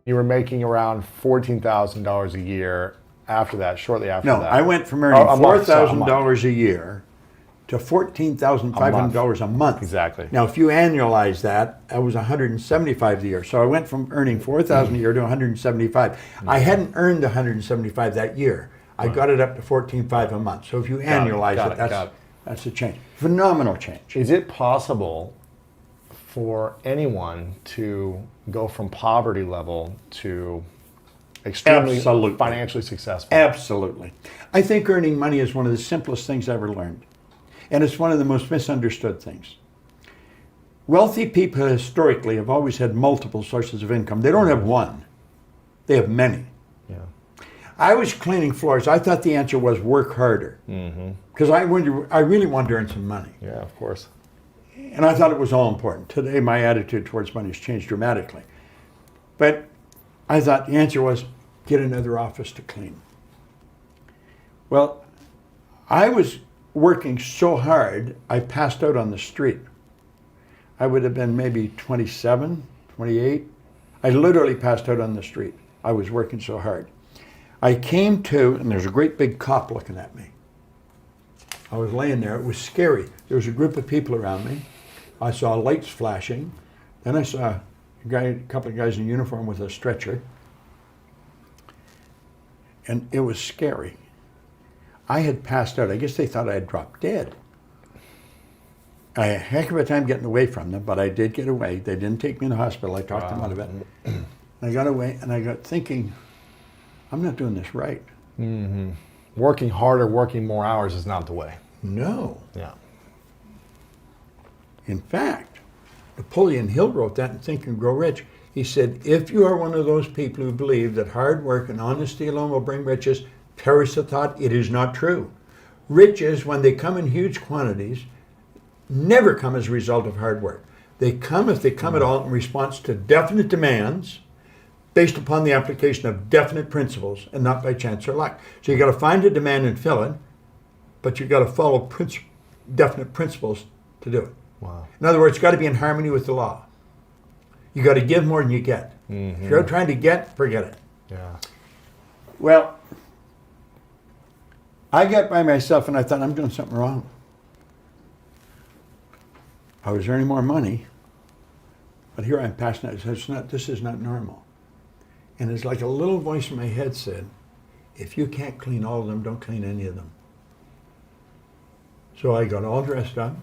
You were making around $14,000 a year after that, shortly after No, that. I went from earning a month, so a month. $4,000 a year to $14,500 a month. Exactly. Now, if you annualize that, that was $175 a year. So I went from earning $4,000 a year to $175. I hadn't earned $175 that year. I got it up to $14,500 a month. So if you annualize it, that's a change. Phenomenal change. Is it possible for anyone to go from poverty level to extremely Absolutely. financially successful? Absolutely. I think earning money is one of the simplest things I ever learned. And it's one of the most misunderstood things. Wealthy people historically have always had multiple sources of income. They don't have one. They have many. Yeah. I was cleaning floors. I thought the answer was work harder. Because I really wanted to earn some money. Yeah, of course. And I thought it was all important. Today, my attitude towards money has changed dramatically. But I thought the answer was get another office to clean. Well, I was working so hard, I passed out on the street. I would have been maybe 27, 28. I literally passed out on the street. I was working so hard. I came to, and there's a great big cop looking at me. I was laying there. It was scary. There was a group of people around me. I saw lights flashing. Then I saw a couple of guys in uniform with a stretcher. And it was scary. I had passed out. I guess they thought I had dropped dead. I had a heck of a time getting away from them, but I did get away. They didn't take me in the hospital. I talked them out of it. I got away, and I got thinking, I'm not doing this right. Working harder, working more hours is not the way. No. Yeah. In fact, Napoleon Hill wrote that in Think and Grow Rich. He said, if you are one of those people who believe that hard work and honesty alone will bring riches, perish the thought, it is not true. Riches, when they come in huge quantities, never come as a result of hard work. They come, if they come at all, in response to definite demands based upon the application of definite principles and not by chance or luck. So you got to find a demand and fill it, but you got to follow definite principles to do it. Wow. In other words, it's got to be in harmony with the law. You got to give more than you get. If you're trying to get, forget it. Yeah. Well, I got by myself and I thought, I'm doing something wrong. I was earning more money, but here I'm passing out. This is not normal. And it's like a little voice in my head said, if you can't clean all of them, don't clean any of them. So I got all dressed up.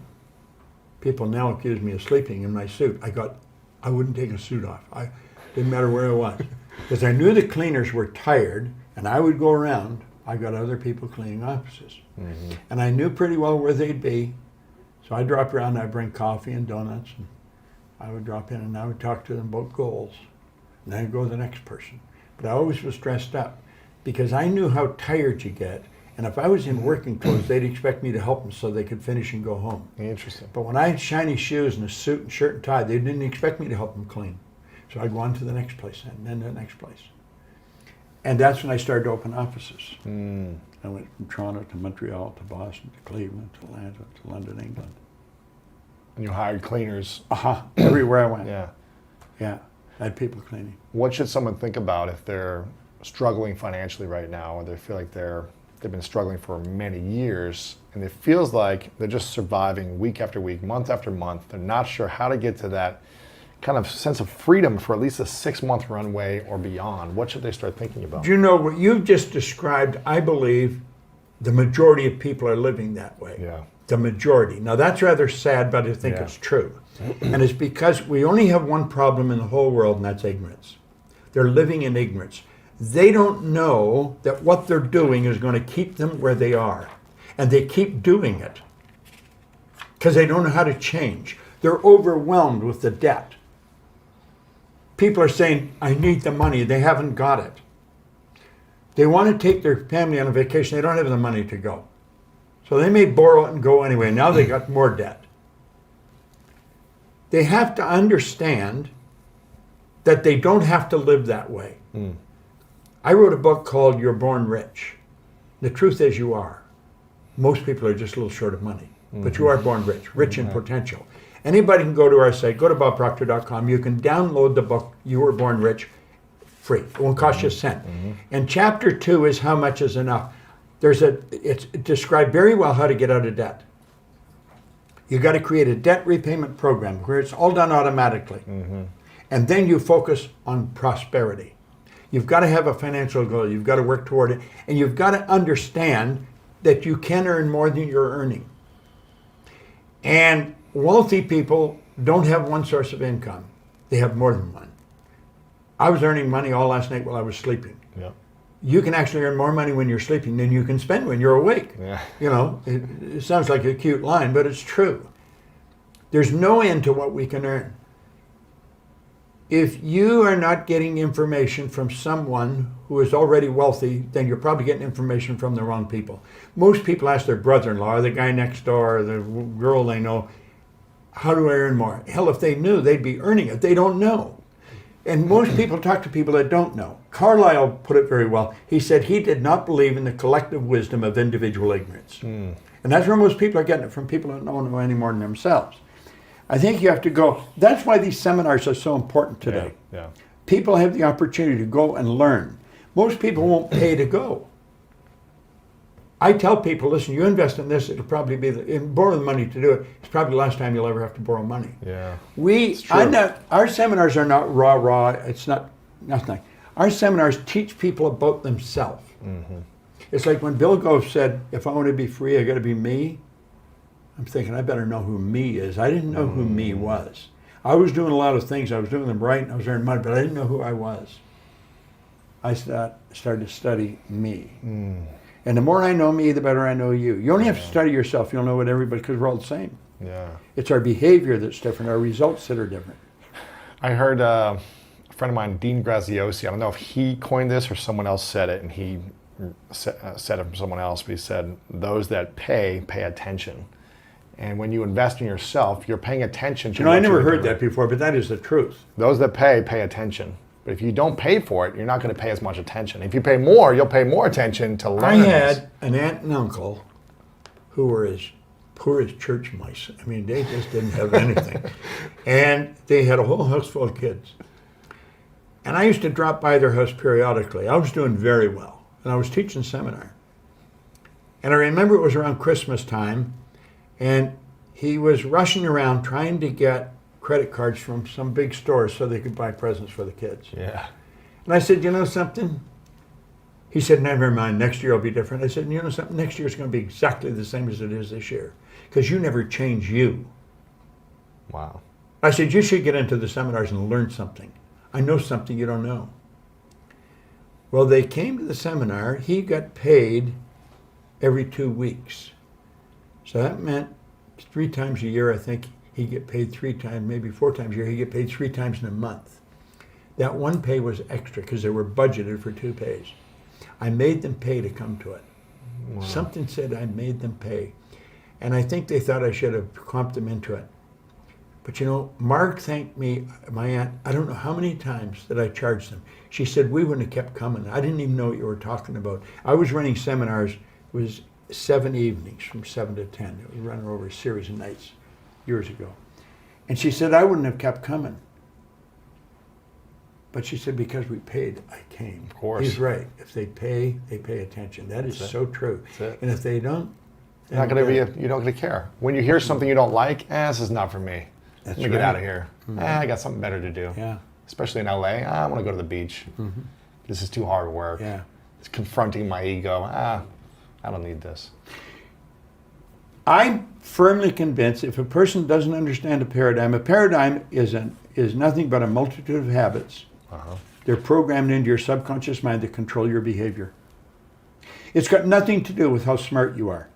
People now accuse me of sleeping in my suit. I wouldn't take a suit off. Didn't matter where I was. Because I knew the cleaners were tired, and I would go around. I got other people cleaning offices. And I knew pretty well where they'd be. So I'd drop around, I'd bring coffee and donuts, and I would drop in and I would talk to them about goals. And then I'd go to the next person. But I always was dressed up because I knew how tired you get. And if I was in working clothes, they'd expect me to help them so they could finish and go home. Interesting. But when I had shiny shoes and a suit and shirt and tie, they didn't expect me to help them clean. So I'd go on to the next place and then the next place. And that's when I started to open offices. I went from Toronto to Montreal to Boston to Cleveland to Atlanta to London, England. And you hired cleaners. Everywhere I went. Yeah. Yeah. I had people cleaning. What should someone think about if they're struggling financially right now, or they feel like they've been struggling for many years, and it feels like they're just surviving week after week, month after month. They're not sure how to get to that kind of sense of freedom for at least a 6-month runway or beyond. What should they start thinking about? Do you know what you've just described? I believe the majority of people are living that way. Yeah. The majority. Now that's rather sad, but I think it's true. And it's because we only have one problem in the whole world, and that's ignorance. They're living in ignorance. They don't know that what they're doing is going to keep them where they are. And they keep doing it because they don't know how to change. They're overwhelmed with the debt. People are saying, I need the money. They haven't got it. They want to take their family on a vacation. They don't have the money to go. So they may borrow it and go anyway. Now they got more debt. They have to understand that they don't have to live that way. I wrote a book called You're Born Rich. The truth is you are. Most people are just a little short of money, but you are born rich in potential. Anybody can go to our site, go to bobproctor.com. You can download the book, You Were Born Rich. free. It won't cost you a cent. And chapter 2 is how much is enough. It's described very well how to get out of debt. You got to create a debt repayment program where it's all done automatically. And then you focus on prosperity. You've got to have a financial goal. You've got to work toward it. And you've got to understand that you can earn more than you're earning. And wealthy people don't have one source of income. They have more than one. I was earning money all last night while I was sleeping. Yeah. You can actually earn more money when you're sleeping than you can spend when you're awake. Yeah. You know, it sounds like a cute line, but it's true. There's no end to what we can earn. If you are not getting information from someone who is already wealthy, then you're probably getting information from the wrong people. Most people ask their brother-in-law, or the guy next door, or the girl they know, how do I earn more? Hell, if they knew, they'd be earning it. They don't know. And most people talk to people that don't know. Carlyle put it very well. He said he did not believe in the collective wisdom of individual ignorance. And that's where most people are getting it, from people that don't know any more than themselves. I think you have to go. That's why these seminars are so important today. Yeah. People have the opportunity to go and learn. Most people won't pay to go. I tell people, listen, you invest in this, it'll probably be, borrow the money to do it. It's probably the last time you'll ever have to borrow money. Yeah. Our seminars are not raw. It's not nothing. Our seminars teach people about themselves. It's like when Bill Goff said, if I want to be free, I got to be me. I'm thinking, I better know who me is. I didn't know who me was. I was doing a lot of things. I was doing them right, and I was earning money, but I didn't know who I was. I started to study me. And the more I know me, the better I know you. You only have to study yourself. You'll know what everybody, because we're all the same. Yeah. It's our behavior that's different, our results that are different. I heard a friend of mine, Dean Graziosi, I don't know if he coined this or someone else said it, and he said it from someone else, but he said, those that pay attention. And when you invest in yourself, you're paying attention to You know, I never heard that before, but that is the truth. Those that pay attention. But if you don't pay for it, you're not going to pay as much attention. If you pay more, you'll pay more attention to learn. I had an aunt and uncle who were as poor as church mice. I mean, they just didn't have anything. And they had a whole house full of kids. And I used to drop by their house periodically. I was doing very well, and I was teaching seminar. And I remember it was around Christmas time, and he was rushing around trying to get credit cards from some big stores so they could buy presents for the kids. Yeah. And I said, you know something? He said, never mind, next year will be different. I said, you know something? Next year's going to be exactly the same as it is this year, because you never change you. Wow. I said, you should get into the seminars and learn something. I know something you don't know. Well, they came to the seminar. He got paid every 2 weeks. So that meant 3 times a year, I think, he'd get paid 3 times, maybe 4 times a year. He'd get paid 3 times in a month. That one pay was extra because they were budgeted for 2 pays. I made them pay to come to it. Wow. Something said I made them pay. And I think they thought I should have comped them into it. But you know, Mark thanked me, my aunt, I don't know how many times that I charged them. She said, we wouldn't have kept coming. I didn't even know what you were talking about. I was running seminars, it was 7 evenings from 7 to 10. It was running over a series of nights years ago. And she said, I wouldn't have kept coming. But she said, because we paid, I came. Of course. He's right. If they pay attention. That is so true. And if they don't, you're not going to be, you don't going to care. When you hear something you don't like, this is not for me. Let me get out of here. I got something better to do. Yeah. Especially in LA, I want to go to the beach. This is too hard work. Yeah. It's confronting my ego. I don't need this. I'm firmly convinced if a person doesn't understand a paradigm is nothing but a multitude of habits. They're programmed into your subconscious mind that control your behavior. It's got nothing to do with how smart you are.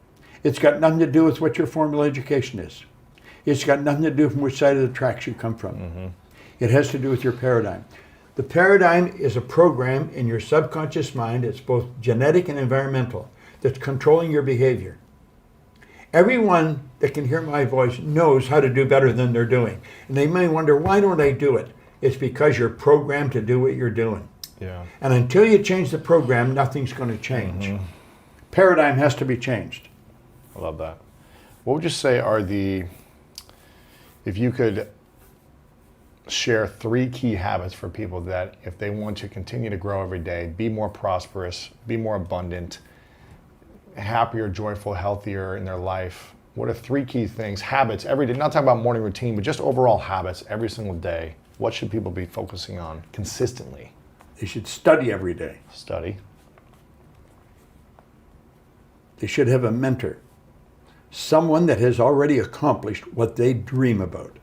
It's got nothing to do with what your formal education is. It's got nothing to do from which side of the tracks you come from. It has to do with your paradigm. The paradigm is a program in your subconscious mind. It's both genetic and environmental that's controlling your behavior. Everyone that can hear my voice knows how to do better than they're doing. And they may wonder, why don't I do it? It's because you're programmed to do what you're doing. Yeah. And until you change the program, nothing's going to change. Paradigm has to be changed. I love that. What would you say are if you could share 3 key habits for people that if they want to continue to grow every day, be more prosperous, be more abundant, happier, joyful, healthier in their life, what are 3 key things, habits every day, not talking about morning routine, but just overall habits every single day? What should people be focusing on consistently? They should study every day. Study. They should have a mentor, someone that has already accomplished what they dream about.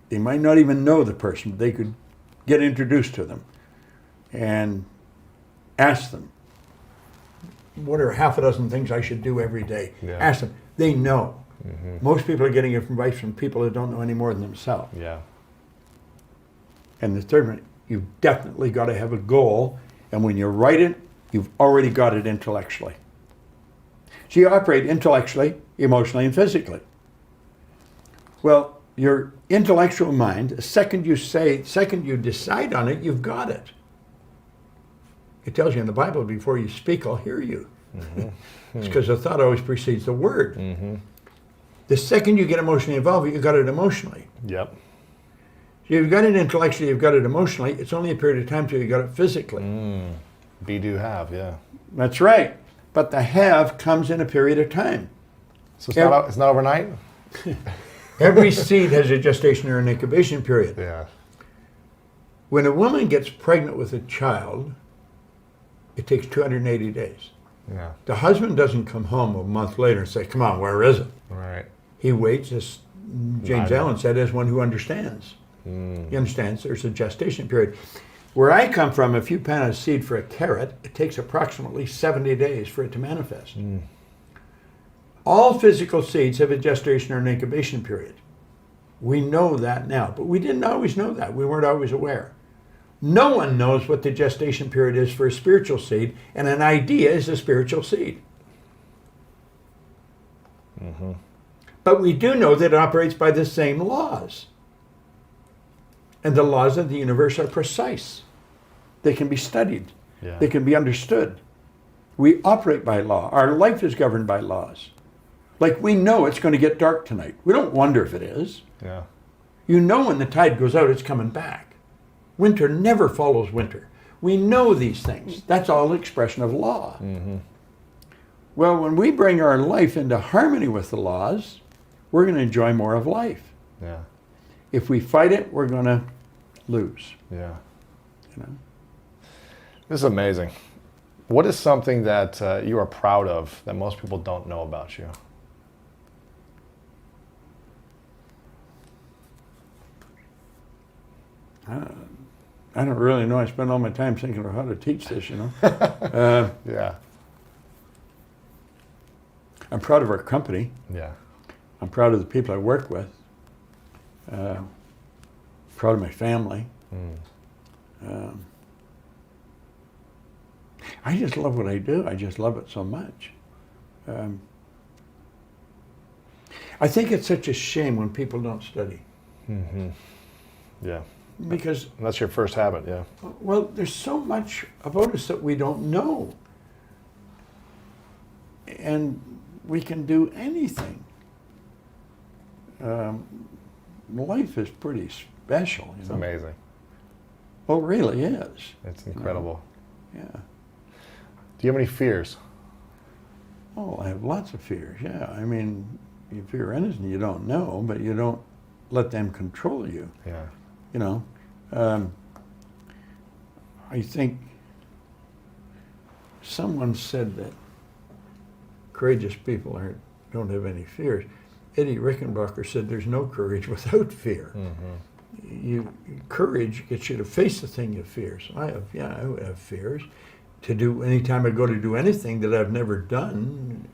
They might not even know the person, but they could get introduced to them and ask them, what are half a dozen things I should do every day? Yeah. Ask them. They know. Most people are getting advice from people that don't know any more than themselves. Yeah. And the third one, you've definitely got to have a goal, and when you write it, you've already got it intellectually. So you operate intellectually, emotionally, and physically. Well, your intellectual mind, the second you decide on it, you've got it. It tells you in the Bible, before you speak, I'll hear you. It's because the thought always precedes the word. The second you get emotionally involved, you've got it emotionally. Yep. So you've got it intellectually, you've got it emotionally. It's only a period of time till you got it physically. Be, do, have, yeah. That's right. But the have comes in a period of time. So it's not overnight? Every seed has a gestation or an incubation period. Yeah. When a woman gets pregnant with a child, it takes 280 days. Yeah. The husband doesn't come home a month later and say, come on, where is it? Right. He waits, as James Allen said, as one who understands. He understands there's a gestation period. Where I come from, if you plant a seed for a carrot, it takes approximately 70 days for it to manifest. All physical seeds have a gestation or an incubation period. We know that now, but we didn't always know that. We weren't always aware. No one knows what the gestation period is for a spiritual seed, and an idea is a spiritual seed. But we do know that it operates by the same laws. And the laws of the universe are precise. They can be studied. Yeah. They can be understood. We operate by law. Our life is governed by laws. Like we know it's going to get dark tonight. We don't wonder if it is. Yeah. You know when the tide goes out, it's coming back. Winter never follows winter. We know these things. That's all expression of law. Well, when we bring our life into harmony with the laws, we're going to enjoy more of life. Yeah. If we fight it, we're going to lose. Yeah. You know? This is amazing. What is something that you are proud of that most people don't know about you? I don't really know. I spend all my time thinking of how to teach this, you know. Yeah. I'm proud of our company. Yeah. I'm proud of the people I work with. Proud of my family. I just love what I do. I just love it so much. I think it's such a shame when people don't study. Yeah. Because, And that's your first habit, yeah. well, there's so much about us that we don't know. And we can do anything. Life is pretty special, you It's know. amazing. Well, it really is. It's incredible. Yeah. Do you have any fears? Oh, I have lots of fears, yeah. I mean, you fear anything you don't know, but you don't let them control you, Yeah. you know. I think someone said that courageous people don't have any fears. Eddie Rickenbacker said there's no courage without fear. Courage gets you to face the thing you fear. So I have fears. Anytime I go to do anything that I've never done,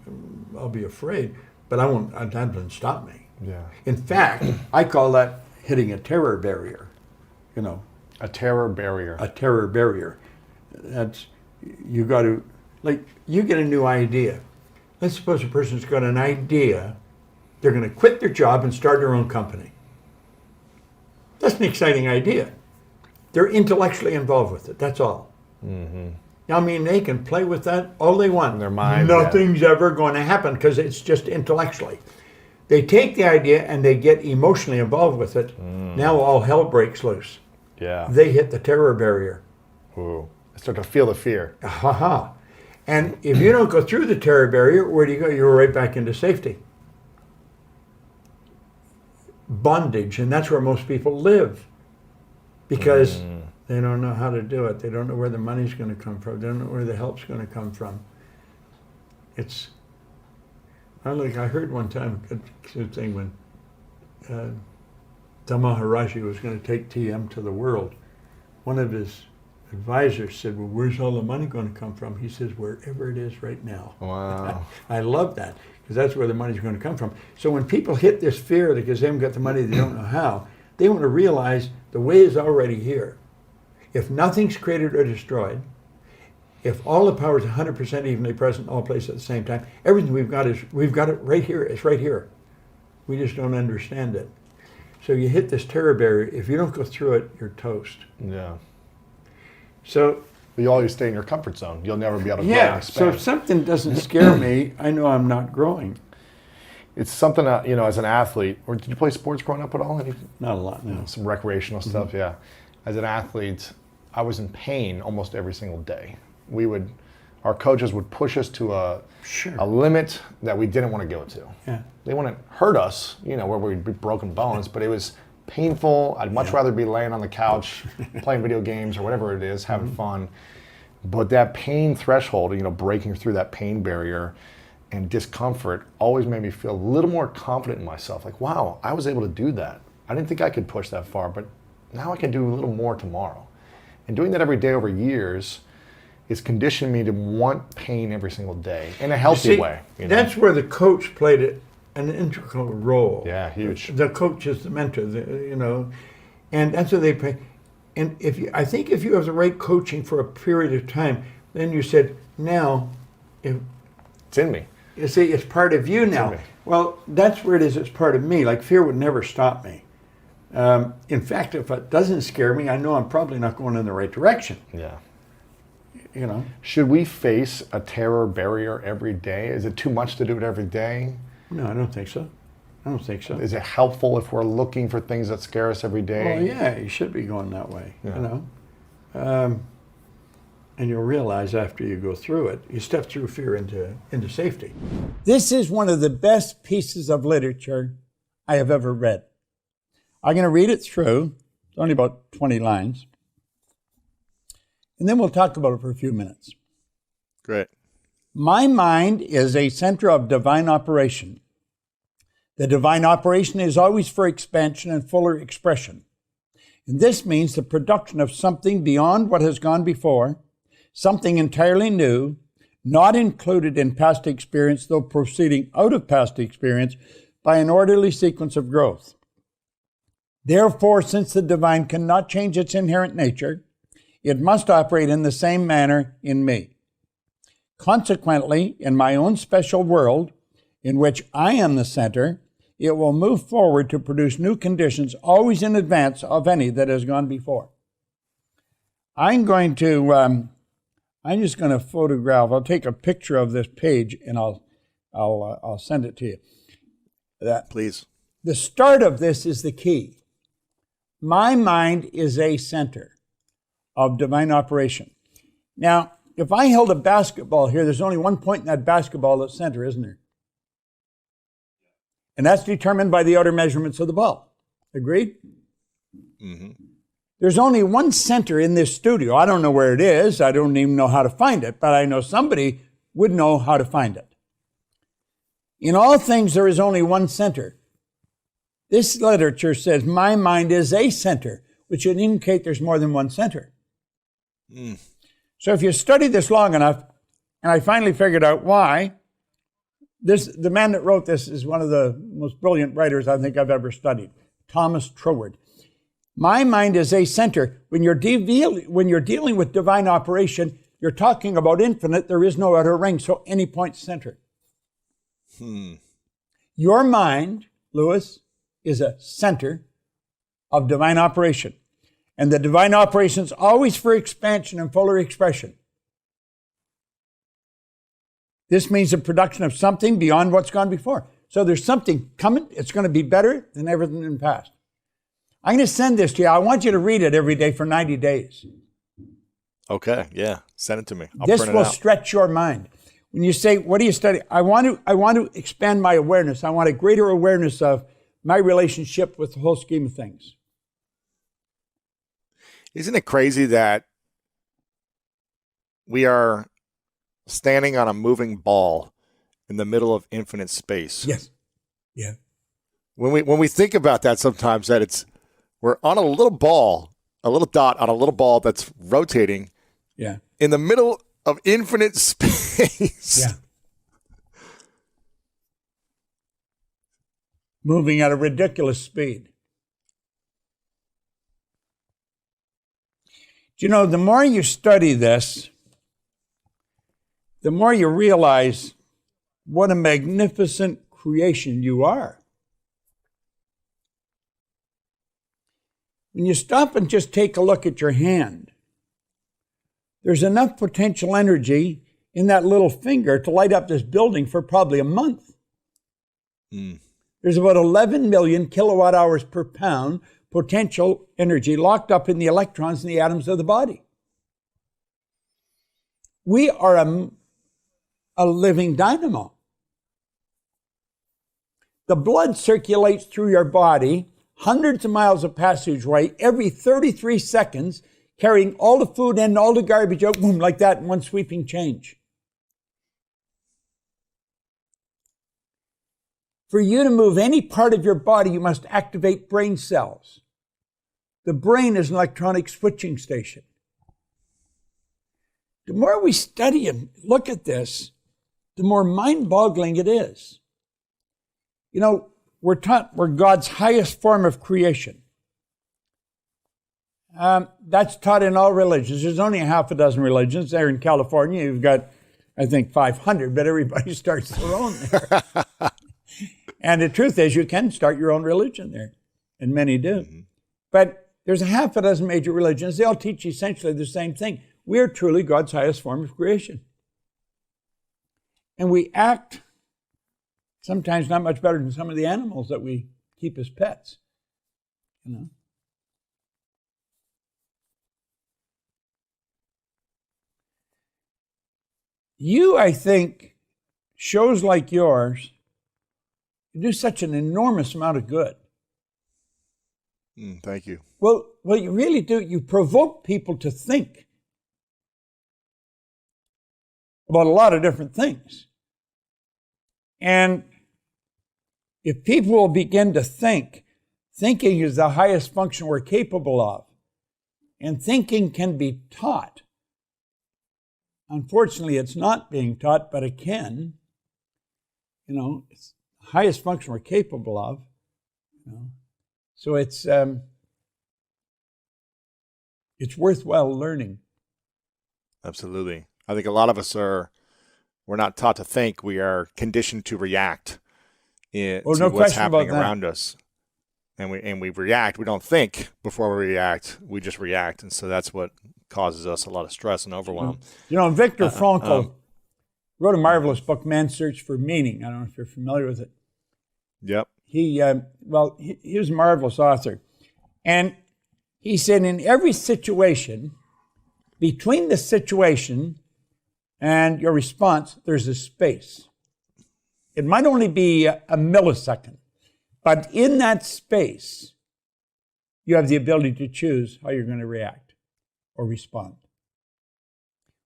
I'll be afraid, but that doesn't stop me. Yeah. In fact, I call that hitting a terror barrier, you know. A terror barrier. A terror barrier. That's, you got to, like, you get a new idea. Let's suppose a person's got an idea, they're going to quit their job and start their own company. That's an exciting idea. They're intellectually involved with it, that's all. I mean, they can play with that all they want. In their mind, Nothing's ever going to happen because it's just intellectually. They take the idea and they get emotionally involved with it. Now all hell breaks loose. Yeah. They hit the terror barrier. Ooh. I start to feel the fear. Ha. And if you don't go through the terror barrier, where do you go? You're right back into safety. Bondage, and that's where most people live. Because they don't know how to do it. They don't know where the money's going to come from. They don't know where the help's going to come from. I heard one time a good thing when the Maharaji was going to take TM to the world. One of his advisors said, well, where's all the money going to come from? He says, wherever it is right now. Wow. I love that, because that's where the money's going to come from. So when people hit this fear because they haven't got the money, they don't know how, they want to realize the way is already here. If nothing's created or destroyed, if all the power is 100% evenly present in all places at the same time, everything we've got it right here. It's right here. We just don't understand it. So you hit this terror barrier. If you don't go through it, you're toast. Yeah. So You always stay in your comfort zone. You'll never be able to grow and yeah. expand. So if something doesn't scare me, I know I'm not growing. It's something that, as an athlete, or did you play sports growing up at all? Not a lot, no. Some recreational stuff, yeah. As an athlete, I was in pain almost every single day. Our coaches would push us to a limit that we didn't want to go to. Yeah. They wouldn't hurt us, where we'd be broken bones, but it was painful. I'd much rather be laying on the couch, playing video games or whatever it is, having fun. But that pain threshold, breaking through that pain barrier and discomfort always made me feel a little more confident in myself. Like, wow, I was able to do that. I didn't think I could push that far, but now I can do a little more tomorrow. And doing that every day over years is conditioned me to want pain every single day in a healthy way. That's where the coach played an integral role. Yeah, huge. The coach is the mentor, and that's what they play. And I think if you have the right coaching for a period of time, then you said, now, it's in me. You see, it's part of you now. Well, that's where it is. It's part of me. Like, fear would never stop me. In fact, if it doesn't scare me, I know I'm probably not going in the right direction. Yeah. Should we face a terror barrier every day? Is it too much to do it every day? No, I don't think so. Is it helpful if we're looking for things that scare us every day? Well, yeah, you should be going that way, And you'll realize after you go through it, you step through fear into safety. This is one of the best pieces of literature I have ever read. I'm going to read it through. It's only about 20 lines. And then we'll talk about it for a few minutes. Great. My mind is a center of divine operation. The divine operation is always for expansion and fuller expression. And this means the production of something beyond what has gone before, something entirely new, not included in past experience, though proceeding out of past experience by an orderly sequence of growth. Therefore, since the divine cannot change its inherent nature, it must operate in the same manner in me. Consequently, in my own special world, in which I am the center, it will move forward to produce new conditions always in advance of any that has gone before. I'm just going to photograph. I'll take a picture of this page and I'll send it to you. Please. The start of this is the key. My mind is a center of divine operation. Now, if I held a basketball here, there's only one point in that basketball that's center, isn't there? And that's determined by the outer measurements of the ball. Agreed? Mm-hmm. There's only one center in this studio. I don't know where it is. I don't even know how to find it, but I know somebody would know how to find it. In all things, there is only one center. This literature says my mind is a center, which would indicate there's more than one center. Mm. So if you study this long enough, and I finally figured out why, the man that wrote this is one of the most brilliant writers I think I've ever studied, Thomas Troward. My mind is a center. When you're dealing with divine operation, you're talking about infinite. There is no outer ring, so any point center. Your mind, Lewis, is a center of divine operation. And the divine operation is always for expansion and fuller expression. This means the production of something beyond what's gone before. So there's something coming. It's going to be better than everything in the past. I'm going to send this to you. I want you to read it every day for 90 days. Okay, yeah, send it to me. I'll This print it will out. stretch your mind. When you say, what do you study? I want to expand my awareness. I want a greater awareness of my relationship with the whole scheme of things. Isn't it crazy that we are standing on a moving ball in the middle of infinite space? Yes. Yeah. When we think about that sometimes, that we're on a little ball, a little dot on a little ball that's rotating Yeah. in the middle of infinite space. Yeah. Moving at a ridiculous speed. Do you know, the more you study this, the more you realize what a magnificent creation you are. When you stop and just take a look at your hand, there's enough potential energy in that little finger to light up this building for probably a month. Mm. There's about 11 million kilowatt hours per pound potential energy locked up in the electrons in the atoms of the body. We are a living dynamo. The blood circulates through your body, hundreds of miles of passageway every 33 seconds, carrying all the food in, all the garbage out, boom, like that in one sweeping change. For you to move any part of your body, you must activate brain cells. The brain is an electronic switching station. The more we study and look at this, the more mind-boggling it is. You know, we're taught we're God's highest form of creation. That's taught in all religions. There's only a half a dozen religions. There in California, you've got, I think, 500, but everybody starts their own there. And the truth is, you can start your own religion there, and many do. Mm-hmm. But there's a half a dozen major religions. They all teach essentially the same thing. We're truly God's highest form of creation. And we act sometimes not much better than some of the animals that we keep as pets. You know? You, I think, shows like yours, you do such an enormous amount of good. Thank you. Well, you really do. You provoke people to think about a lot of different things. And if people will begin to think, thinking is the highest function we're capable of. And thinking can be taught. Unfortunately, it's not being taught, but it can. You know, it's the highest function we're capable of. You know? So it's worthwhile learning. Absolutely. I think a lot of us we're not taught to think. We are conditioned to react to what's happening around us. And we react. We don't think before we react. We just react. And so that's what causes us a lot of stress and overwhelm. You know, Viktor Frankl wrote a marvelous book, Man's Search for Meaning. I don't know if you're familiar with it. Yep. He was a marvelous author. And he said in every situation, between the situation and your response, there's a space. It might only be a millisecond, but in that space, you have the ability to choose how you're going to react or respond.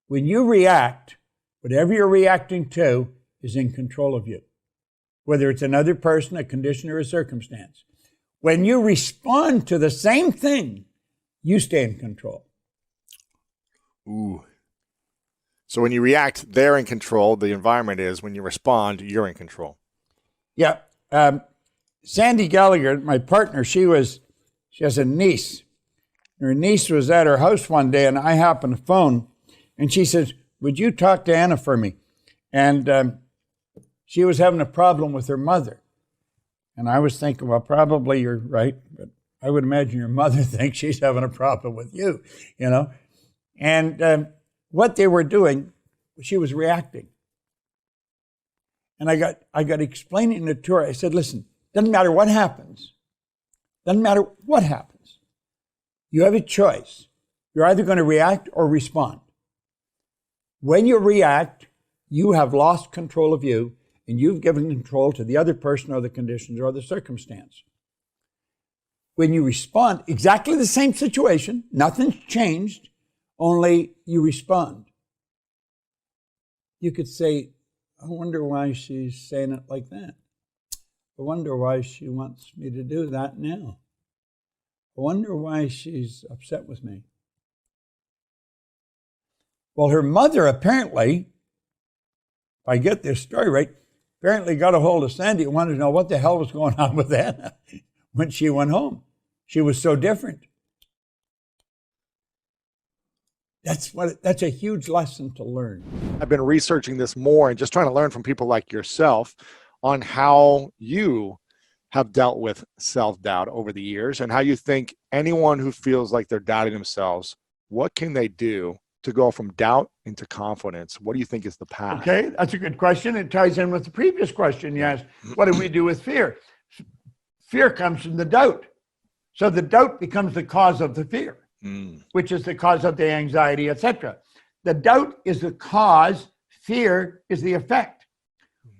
When you react, whatever you're reacting to is in control of you, whether it's another person, a condition, or a circumstance. When you respond to the same thing, you stay in control. Ooh. So when you react, they're in control. The environment is. When you respond, you're in control. Yeah. Sandy Gallagher, my partner, she has a niece. Her niece was at her house one day, and I happened to phone, and she says, "Would you talk to Anna for me?" And she was having a problem with her mother. And I was thinking, well, probably you're right, but I would imagine your mother thinks she's having a problem with you, you know. And what they were doing, she was reacting. And I got explaining it to her. I said, listen, doesn't matter what happens. Doesn't matter what happens. You have a choice. You're either going to react or respond. When you react, you have lost control of you, and you've given control to the other person or the conditions or the circumstance. When you respond, exactly the same situation, nothing's changed, only you respond. You could say, I wonder why she's saying it like that. I wonder why she wants me to do that now. I wonder why she's upset with me. Well, her mother apparently, if I get this story right, apparently got a hold of Sandy and wanted to know what the hell was going on with Anna when she went home. She was so different. That's a huge lesson to learn. I've been researching this more and just trying to learn from people like yourself on how you have dealt with self-doubt over the years and how you think anyone who feels like they're doubting themselves, what can they do to go from doubt into confidence? What do you think is the path? Okay, that's a good question. It ties in with the previous question you asked. What do we do with fear? Fear comes from the doubt. So the doubt becomes the cause of the fear, which is the cause of the anxiety, etc. The doubt is the cause, fear is the effect.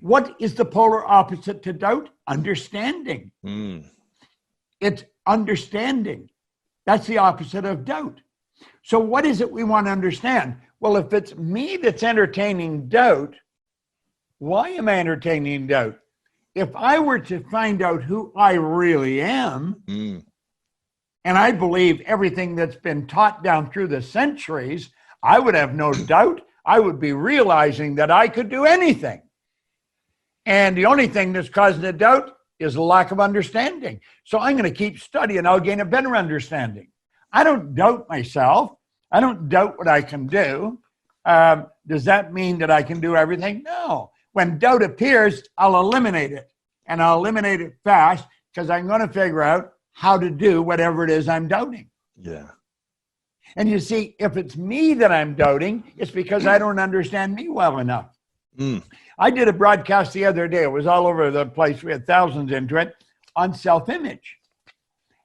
What is the polar opposite to doubt? Understanding. It's understanding. That's the opposite of doubt. So what is it we want to understand? Well, if it's me that's entertaining doubt, why am I entertaining doubt? If I were to find out who I really am, and I believe everything that's been taught down through the centuries, I would have no doubt. I would be realizing that I could do anything. And the only thing that's causing the doubt is a lack of understanding. So I'm going to keep studying. I'll gain a better understanding. I don't doubt myself. I don't doubt what I can do. Does that mean that I can do everything? No. When doubt appears, I'll eliminate it. And I'll eliminate it fast because I'm going to figure out how to do whatever it is I'm doubting. Yeah. And you see, if it's me that I'm doubting, it's because I don't understand me well enough. I did a broadcast the other day. It was all over the place. We had thousands into it on self-image.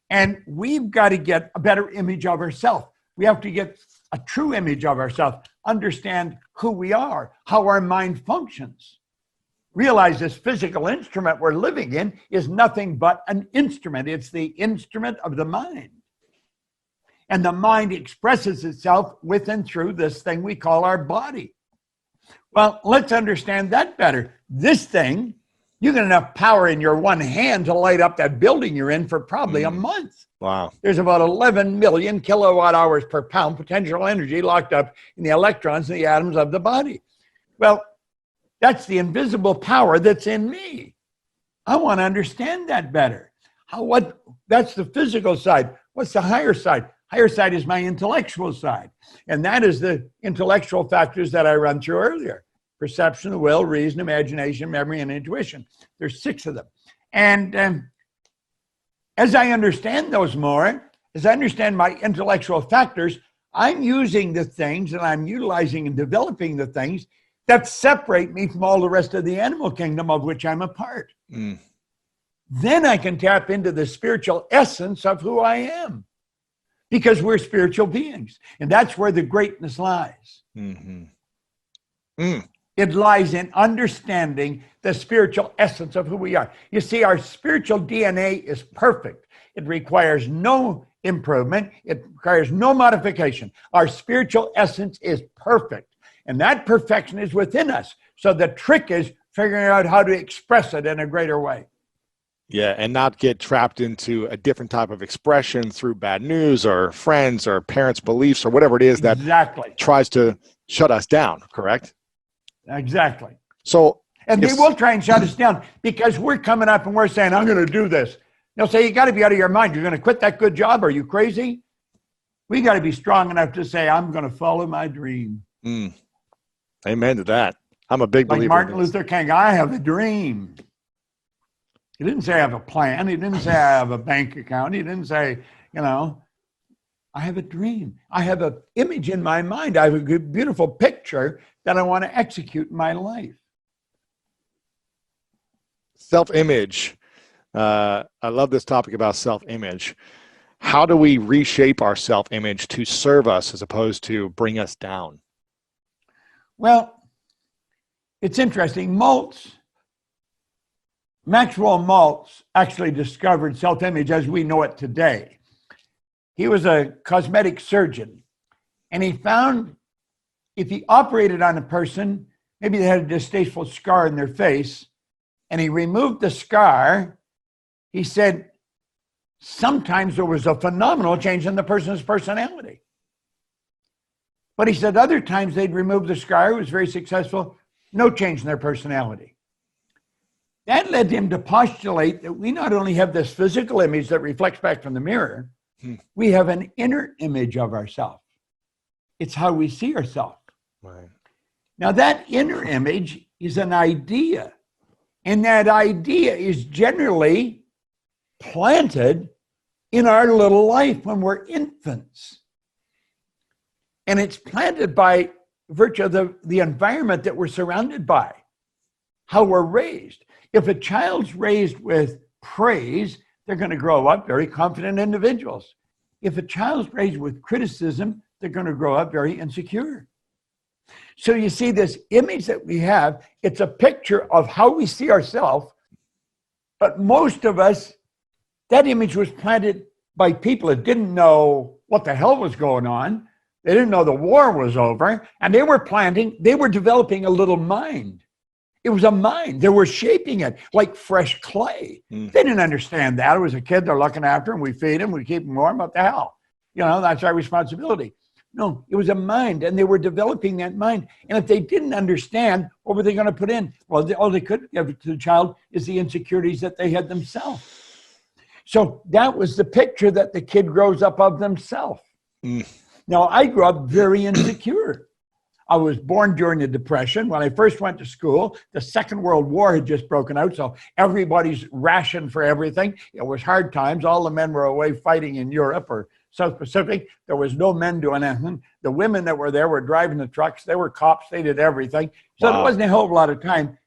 And we've got to get a better image of ourselves. We have to get a true image of ourselves, understand who we are, how our mind functions. Realize this physical instrument we're living in is nothing but an instrument. It's the instrument of the mind. And the mind expresses itself with and through this thing we call our body. Well, let's understand that better. This thing, you get enough power in your one hand to light up that building you're in for probably a month. Wow. There's about 11 million kilowatt hours per pound potential energy locked up in the electrons and the atoms of the body. Well, that's the invisible power that's in me. I want to understand that better. That's the physical side. What's the higher side? Higher side is my intellectual side. And that is the intellectual factors that I run through earlier. Perception, will, reason, imagination, memory, and intuition. There's 6 of them. And as I understand those more, as I understand my intellectual factors, I'm using the things and I'm utilizing and developing the things that separate me from all the rest of the animal kingdom of which I'm a part. Then I can tap into the spiritual essence of who I am, because we're spiritual beings. And that's where the greatness lies. It lies in understanding the spiritual essence of who we are. You see, our spiritual DNA is perfect. It requires no improvement. It requires no modification. Our spiritual essence is perfect. And that perfection is within us. So the trick is figuring out how to express it in a greater way. Yeah, and not get trapped into a different type of expression through bad news or friends or parents' beliefs or whatever it is that tries to shut us down, correct? Exactly. So, and they will try and shut us down because we're coming up and we're saying, I'm going to do this. They'll say, you got to be out of your mind. You're going to quit that good job. Are you crazy? We got to be strong enough to say, I'm going to follow my dream. Amen to that. I'm a big believer. Like Martin Luther King, I have a dream. He didn't say I have a plan. He didn't say I have a bank account. He didn't say, I have a dream. I have an image in my mind. I have a good, beautiful picture that I want to execute in my life. Self-image. I love this topic about self-image. How do we reshape our self-image to serve us as opposed to bring us down? Well, it's interesting. Maxwell Maltz actually discovered self-image as we know it today. He was a cosmetic surgeon, and he found if he operated on a person, maybe they had a distasteful scar in their face, and he removed the scar, he said sometimes there was a phenomenal change in the person's personality. But he said other times they'd remove the scar, it was very successful, no change in their personality. That led him to postulate that we not only have this physical image that reflects back from the mirror, we have an inner image of ourselves. It's how we see ourselves. Right. Now, that inner image is an idea, and that idea is generally planted in our little life when we're infants. And it's planted by virtue of the environment that we're surrounded by, how we're raised. If a child's raised with praise, they're going to grow up very confident individuals. If a child's raised with criticism, they're going to grow up very insecure. So you see this image that we have, it's a picture of how we see ourselves, but most of us, that image was planted by people that didn't know what the hell was going on. They didn't know the war was over, and they were developing a little mind. It was a mind. They were shaping it like fresh clay. They didn't understand that. It was a kid they're looking after, and we feed him, we keep him warm. What the hell? That's our responsibility. No, it was a mind, and they were developing that mind. And if they didn't understand, what were they going to put in? Well, all they could give to the child is the insecurities that they had themselves. So that was the picture that the kid grows up of themselves. Now, I grew up very insecure. I was born during the Depression. When I first went to school, the Second World War had just broken out, so everybody's rationed for everything. It was hard times. All the men were away fighting in Europe or South Pacific. There was no men doing anything. The women that were there were driving the trucks. They were cops. They did everything. So There wasn't a whole lot of time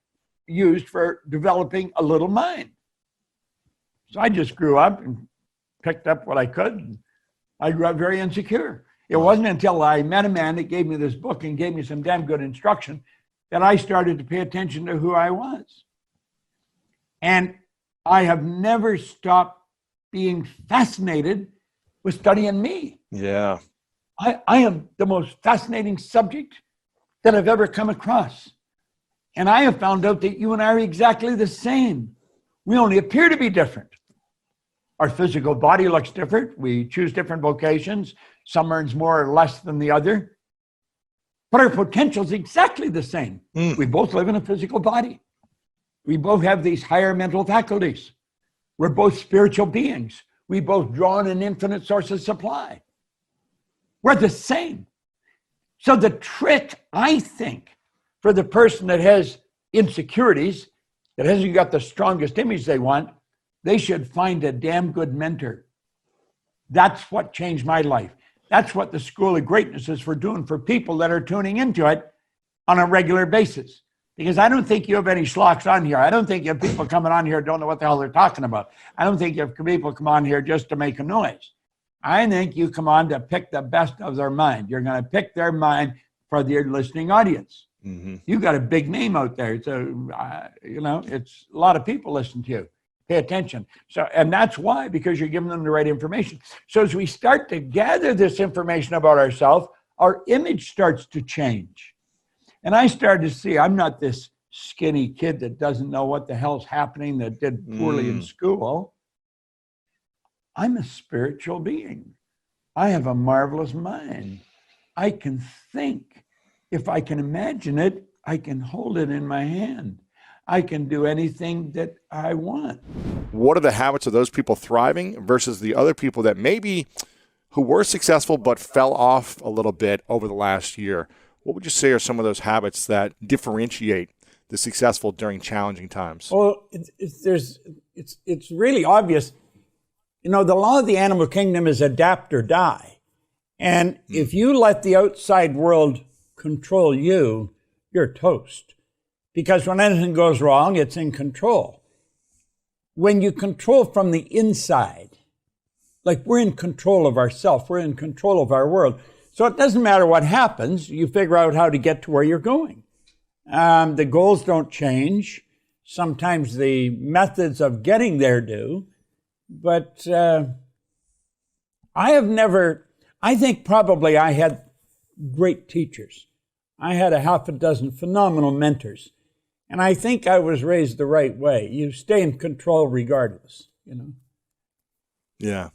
used for developing a little mind. So I just grew up and picked up what I could. I grew up very insecure. It wasn't until I met a man that gave me this book and gave me some damn good instruction that I started to pay attention to who I was. And I have never stopped being fascinated with studying me. Yeah. I am the most fascinating subject that I've ever come across. And I have found out that you and I are exactly the same. We only appear to be different. Our physical body looks different. We choose different vocations. Some earns more or less than the other. But our potential is exactly the same. We both live in a physical body. We both have these higher mental faculties. We're both spiritual beings. We both draw on an infinite source of supply. We're the same. So the trick, I think, for the person that has insecurities, that hasn't got the strongest image they want, they should find a damn good mentor. That's what changed my life. That's what the School of Greatness is for doing for people that are tuning into it on a regular basis. Because I don't think you have any schlocks on here. I don't think you have people coming on here who don't know what the hell they're talking about. I don't think you have people come on here just to make a noise. I think you come on to pick the best of their mind. You're going to pick their mind for your listening audience. You got a big name out there. So, it's a lot of people listen to you. Pay attention. So, and that's why, because you're giving them the right information. So as we start to gather this information about ourselves, our image starts to change. And I started to see, I'm not this skinny kid that doesn't know what the hell's happening, that did poorly in school. I'm a spiritual being. I have a marvelous mind. I can think. If I can imagine it, I can hold it in my hand. I can do anything that I want. What are the habits of those people thriving versus the other people that maybe who were successful but fell off a little bit over the last year? What would you say are some of those habits that differentiate the successful during challenging times? Well, it's really obvious. The law of the animal kingdom is adapt or die. And if you let the outside world control you, you're toast. Because when anything goes wrong, it's in control. when you control from the inside, like we're in control of ourselves, we're in control of our world. So it doesn't matter what happens, you figure out how to get to where you're going. The goals don't change. Sometimes the methods of getting there do. But I think probably I had great teachers. I had a half a dozen phenomenal mentors. And I think I was raised the right way. You stay in control regardless, you know. Yeah.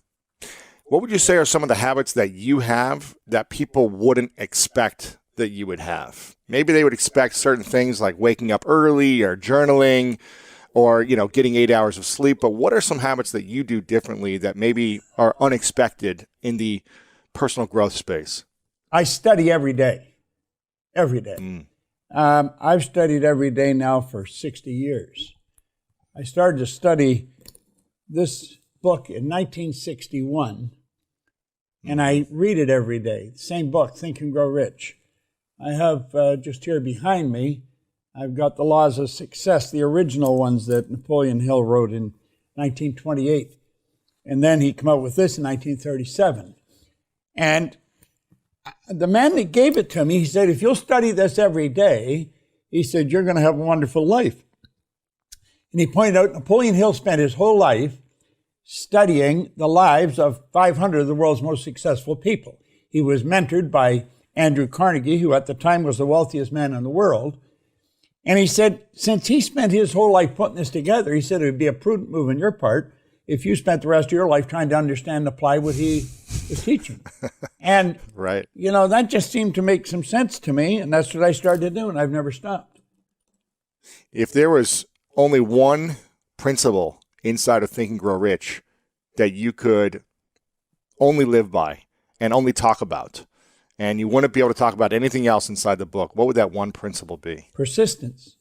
What would you say are some of the habits that you have that people wouldn't expect that you would have? Maybe they would expect certain things like waking up early or journaling or, you know, getting 8 hours of sleep. But what are some habits that you do differently that maybe are unexpected in the personal growth space? I study every day. Every day. I've studied every day now for 60 years. I started to study this book in 1961, and I read it every day. Same book, Think and Grow Rich. I have just here behind me, I've got the Laws of Success, the original ones that Napoleon Hill wrote in 1928. And then he came out with this in 1937. And the man that gave it to me, he said, if you'll study this every day, he said, you're going to have a wonderful life. And he pointed out Napoleon Hill spent his whole life studying the lives of 500 of the world's most successful people. He was mentored by Andrew Carnegie, who at the time was the wealthiest man in the world. And he said, since he spent his whole life putting this together, he said it would be a prudent move on your part if you spent the rest of your life trying to understand and apply what he was teaching. And, right. You know, that just seemed to make some sense to me, and that's what I started to do, and I've never stopped. If there was only one principle inside of Think and Grow Rich that you could only live by and only talk about, and you wouldn't be able to talk about anything else inside the book, what would that one principle be? Persistence.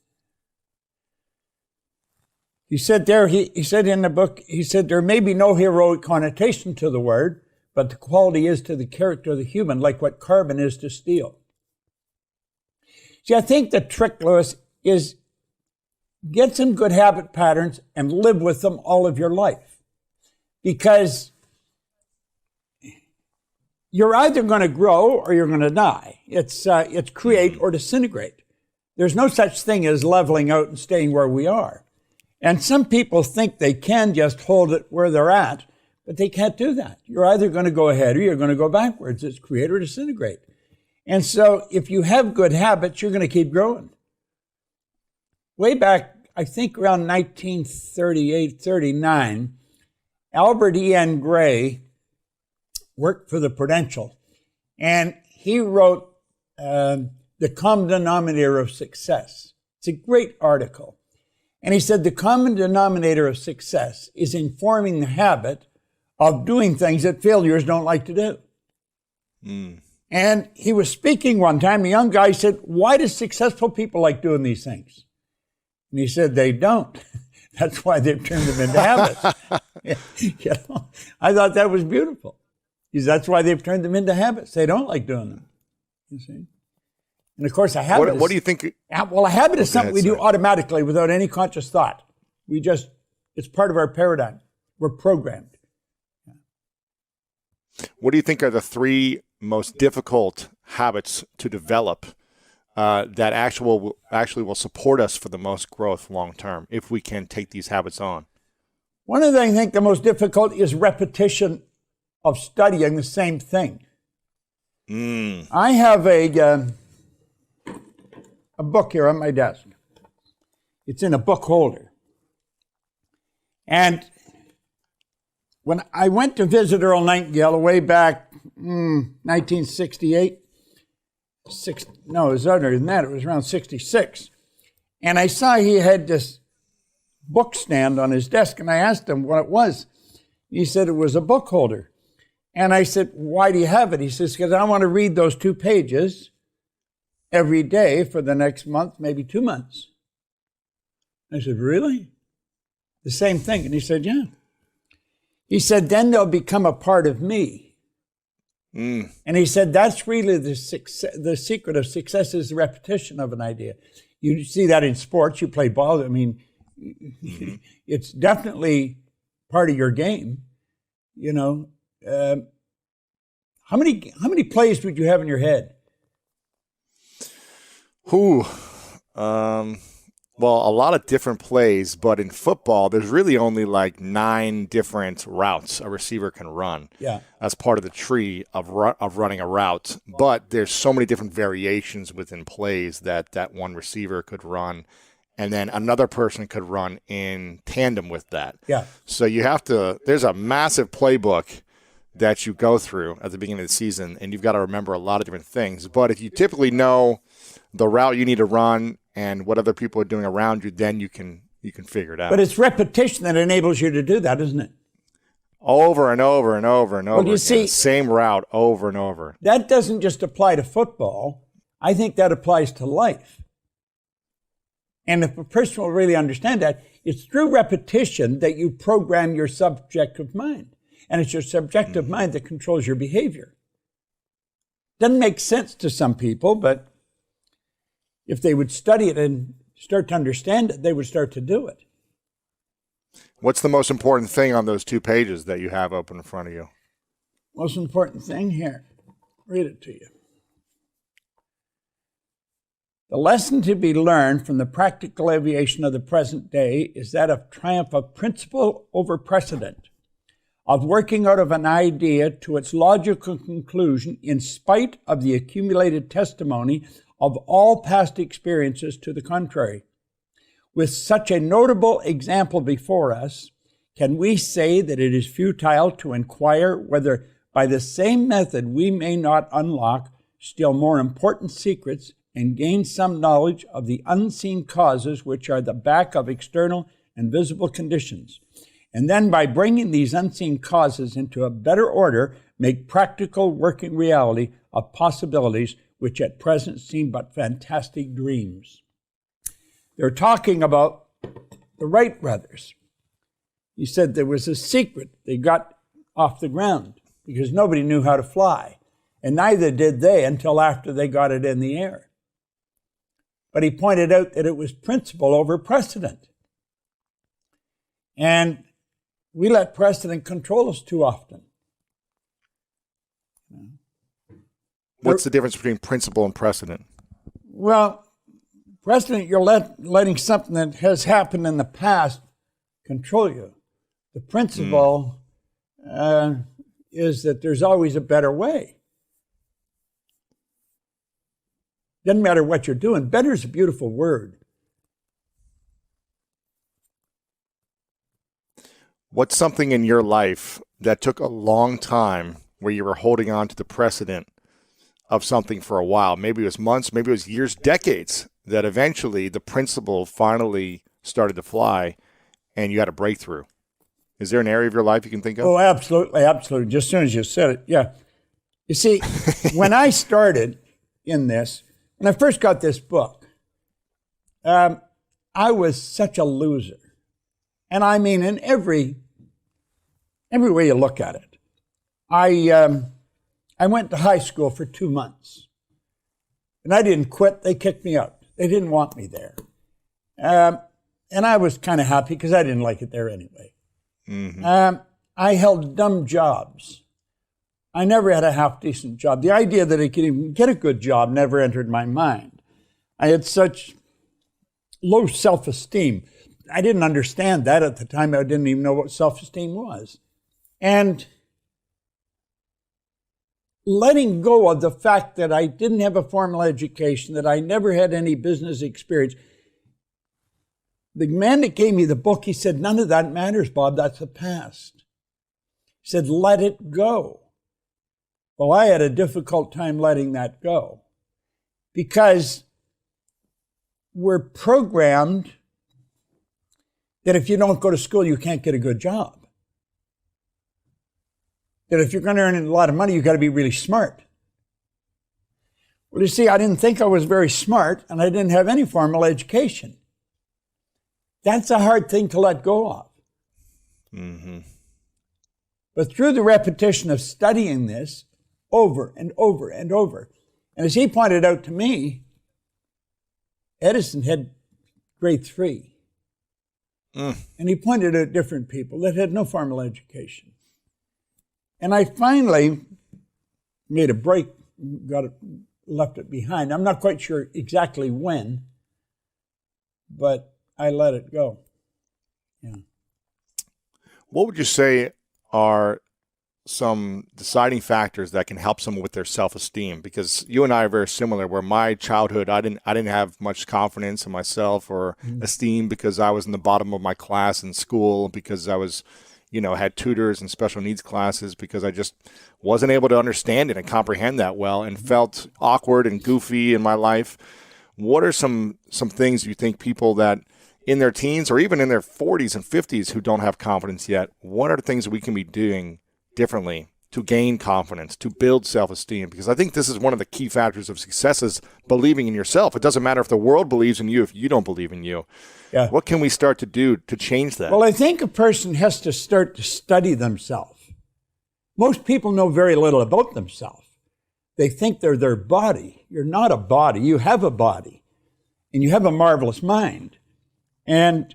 He said there, he said in the book, he said, there may be no heroic connotation to the word, but the quality is to the character of the human, like what carbon is to steel. See, I think the trick, Lewis, is get some good habit patterns and live with them all of your life. Because you're either going to grow or you're going to die. It's create or disintegrate. There's no such thing as leveling out and staying where we are. And some people think they can just hold it where they're at, but they can't do that. You're either going to go ahead or you're going to go backwards. It's create or disintegrate. And so if you have good habits, you're going to keep growing. Way back, I think around 1938, 39, Albert E.N. Gray worked for the Prudential, and he wrote The Common Denominator of Success. It's a great article. And he said the common denominator of success is informing the habit of doing things that failures don't like to do. And he was speaking one time, the young guy said, why do successful people like doing these things? And he said, they don't. That's why they've turned them into habits. You know, I thought that was beautiful. He said, that's why they've turned them into habits. They don't like doing them. You see? And of course, a habit What do you think? Well, a habit is something we do automatically without any conscious thought. It's part of our paradigm. We're programmed. What do you think are the three most difficult habits to develop that actually will support us for the most growth long term if we can take these habits on? One of the things I think the most difficult is repetition of studying the same thing. I have a book here on my desk. It's in a book holder. And when I went to visit Earl Nightingale way back 1968, it was other than that, it was around 66. And I saw he had this book stand on his desk, and I asked him what it was. He said it was a book holder. And I said, why do you have it? He says, because I want to read those 2 pages every day for the next month, maybe 2 months. I said, really? The same thing. And he said, yeah. He said, then they'll become a part of me. And he said, that's really the secret of success is the repetition of an idea. You see that in sports. You play ball. I mean, It's definitely part of your game. You know, how many plays would you have in your head? Who? Well, a lot of different plays, but in football, there's really only like 9 different routes a receiver can run. Yeah. As part of the tree of running a route. But there's so many different variations within plays that one receiver could run, and then another person could run in tandem with that. Yeah. So you have to. There's a massive playbook that you go through at the beginning of the season, and you've got to remember a lot of different things. But if you typically know the route you need to run and what other people are doing around you, then you can figure it out. But it's repetition that enables you to do that, isn't it? Over and over and over and over. Well, you see, the same route over and over. That doesn't just apply to football. I think that applies to life. And if a person will really understand that, it's through repetition that you program your subjective mind. And it's your subjective mind that controls your behavior. Doesn't make sense to some people, but if they would study it and start to understand it, they would start to do it. What's the most important thing on those 2 pages that you have open in front of you? Most important thing here, read it to you. The lesson to be learned from the practical aviation of the present day is that of triumph of principle over precedent, of working out of an idea to its logical conclusion in spite of the accumulated testimony of all past experiences to the contrary. With such a notable example before us, can we say that it is futile to inquire whether by the same method we may not unlock still more important secrets and gain some knowledge of the unseen causes which are the back of external and visible conditions, and then by bringing these unseen causes into a better order, make practical working reality of possibilities which at present seem but fantastic dreams. They're talking about the Wright brothers. He said there was a secret they got off the ground because nobody knew how to fly, and neither did they until after they got it in the air. But he pointed out that it was principle over precedent. And we let precedent control us too often. What's the difference between principle and precedent? Well, precedent, you're letting something that has happened in the past control you. The principle is that there's always a better way. Doesn't matter what you're doing. Better is a beautiful word. What's something in your life that took a long time where you were holding on to the precedent of something for a while? Maybe it was months, maybe it was years, decades, that eventually the principle finally started to fly and you had a breakthrough. Is there an area of your life you can think of? Oh, absolutely, absolutely. Just as soon as you said it, yeah. You see, when I started in this, when I first got this book, I was such a loser. And I mean, in every way you look at it. I went to high school for 2 months. And I didn't quit. They kicked me out. They didn't want me there. And I was kind of happy because I didn't like it there anyway. Mm-hmm. I held dumb jobs. I never had a half-decent job. The idea that I could even get a good job never entered my mind. I had such low self-esteem. I didn't understand that at the time. I didn't even know what self-esteem was. And letting go of the fact that I didn't have a formal education, that I never had any business experience. The man that gave me the book, he said, none of that matters, Bob. That's the past. He said, let it go. Well, I had a difficult time letting that go because we're programmed that if you don't go to school, you can't get a good job. That if you're going to earn a lot of money, you've got to be really smart. Well, you see, I didn't think I was very smart, and I didn't have any formal education. That's a hard thing to let go of. Mm-hmm. But through the repetition of studying this over and over and over, and as he pointed out to me, Edison had grade 3. And he pointed at different people that had no formal education. And I finally made a break, left it behind. I'm not quite sure exactly when, but I let it go. Yeah. What would you say are some deciding factors that can help someone with their self-esteem? Because you and I are very similar, where my childhood, I didn't have much confidence in myself or esteem because I was in the bottom of my class in school, because I was, had tutors and special needs classes, because I just wasn't able to understand it and comprehend that well, and felt awkward and goofy in my life. What are some things you think people that in their teens or even in their 40s and 50s who don't have confidence yet, what are the things that we can be doing differently to gain confidence, to build self-esteem? Because I think this is one of the key factors of success, is believing in yourself. It doesn't matter if the world believes in you if you don't believe in you. Yeah. What can we start to do to change that? Well, I think a person has to start to study themselves. Most people know very little about themselves. They think they're their body. You're not a body. You have a body, and you have a marvelous mind. And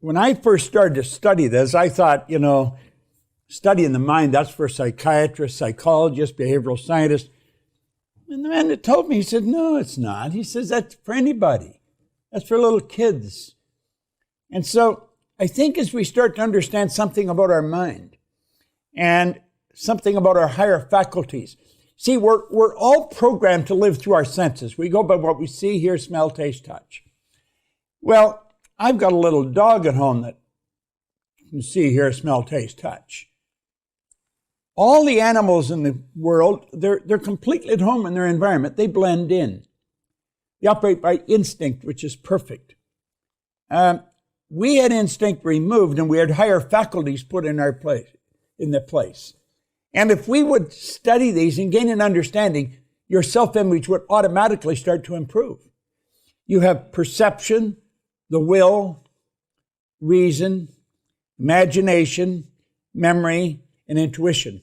when I first started to study this, I thought, studying the mind, that's for psychiatrists, psychologists, behavioral scientists. And the man that told me, he said, no, it's not. He says, that's for anybody. That's for little kids. And so I think as we start to understand something about our mind and something about our higher faculties, see, we're all programmed to live through our senses. We go by what we see, hear, smell, taste, touch. Well, I've got a little dog at home that can see, hear, smell, taste, touch. All the animals in the world, they're completely at home in their environment. They blend in. They operate by instinct, which is perfect. We had instinct removed, and we had higher faculties put in our place, And if we would study these and gain an understanding, your self-image would automatically start to improve. You have perception, the will, reason, imagination, memory, and intuition.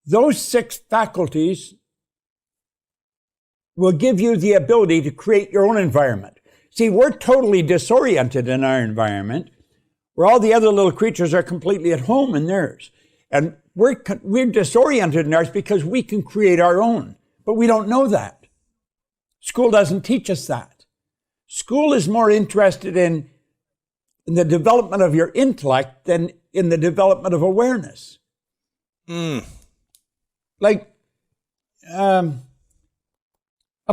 Those 6 faculties will give you the ability to create your own environment. See, we're totally disoriented in our environment, where all the other little creatures are completely at home in theirs. And we're disoriented in ours because we can create our own, but we don't know that. School doesn't teach us that. School is more interested in the development of your intellect than in the development of awareness. Like, a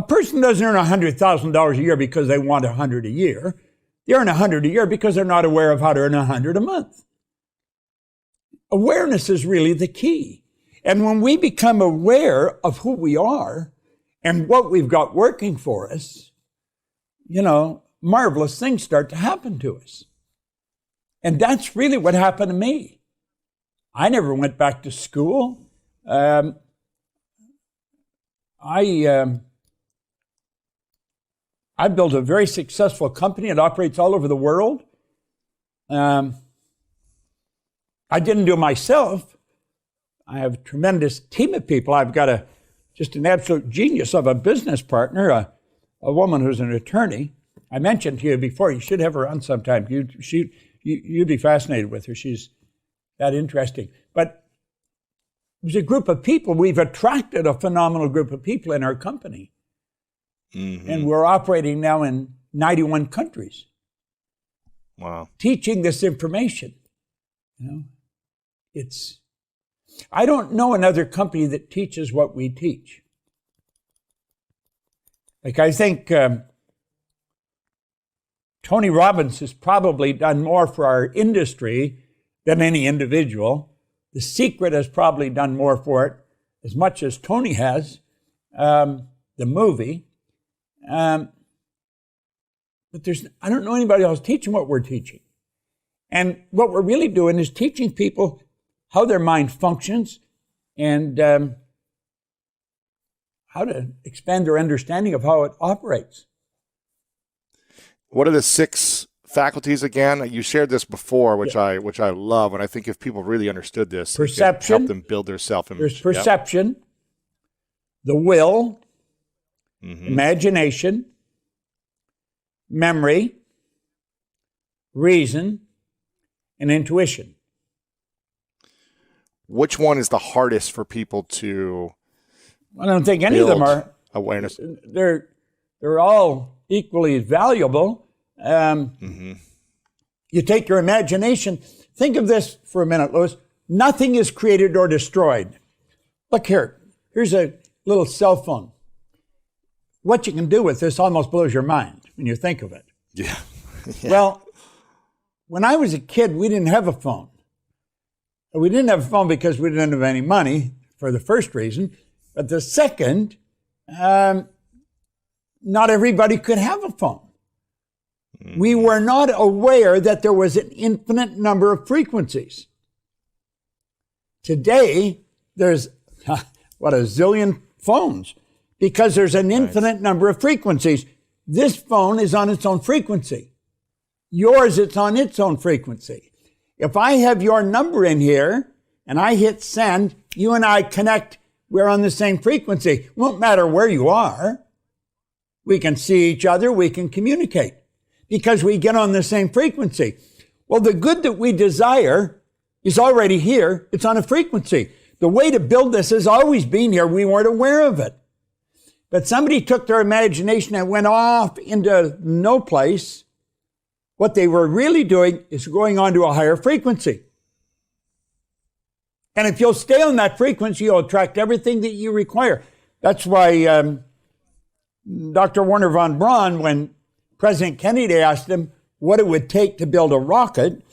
person doesn't earn $100,000 a year because they want 100 a year. They earn 100 a year because they're not aware of how to earn 100 a month. Awareness is really the key. And when we become aware of who we are and what we've got working for us, marvelous things start to happen to us. And that's really what happened to me. I never went back to school. I built a very successful company. It operates all over the world. I didn't do it myself. I have a tremendous team of people. I've got just an absolute genius of a business partner, a woman who's an attorney. I mentioned to you before, you should have her on sometime. You'd be fascinated with her. She's that interesting. But it was a group of people. We've attracted a phenomenal group of people in our company. Mm-hmm. And we're operating now in 91 countries. Wow. Teaching this information. I don't know another company that teaches what we teach. Like, I think Tony Robbins has probably done more for our industry than any individual. The Secret has probably done more for it, as much as Tony has, the movie. But I don't know anybody else teaching what we're teaching. And what we're really doing is teaching people how their mind functions and how to expand their understanding of how it operates. What are the 6 faculties again? You shared this before, which I love, and I think if people really understood this, perception, it could help them build their self-image. There's perception, the will, imagination, memory, reason, and intuition. Which one is the hardest for people to I don't think any of them build are. awareness? They're all equally valuable. You take your imagination. Think of this for a minute, Louis. Nothing is created or destroyed. Look here. Here's a little cell phone. What you can do with this almost blows your mind when you think of it. Yeah. Well, when I was a kid, we didn't have a phone. We didn't have a phone because we didn't have any money, for the first reason. But the second, not everybody could have a phone. We were not aware that there was an infinite number of frequencies. Today, there's, what, a zillion phones, because there's an infinite number of frequencies. This phone is on its own frequency. Yours, it's on its own frequency. If I have your number in here and I hit send, you and I connect, we're on the same frequency. Won't matter where you are. We can see each other, we can communicate because we get on the same frequency. Well, the good that we desire is already here. It's on a frequency. The way to build this has always been here. We weren't aware of it. But somebody took their imagination and went off into no place. What they were really doing is going on to a higher frequency. And if you'll stay on that frequency, you'll attract everything that you require. That's why Dr. Werner von Braun, when President Kennedy asked him what it would take to build a rocket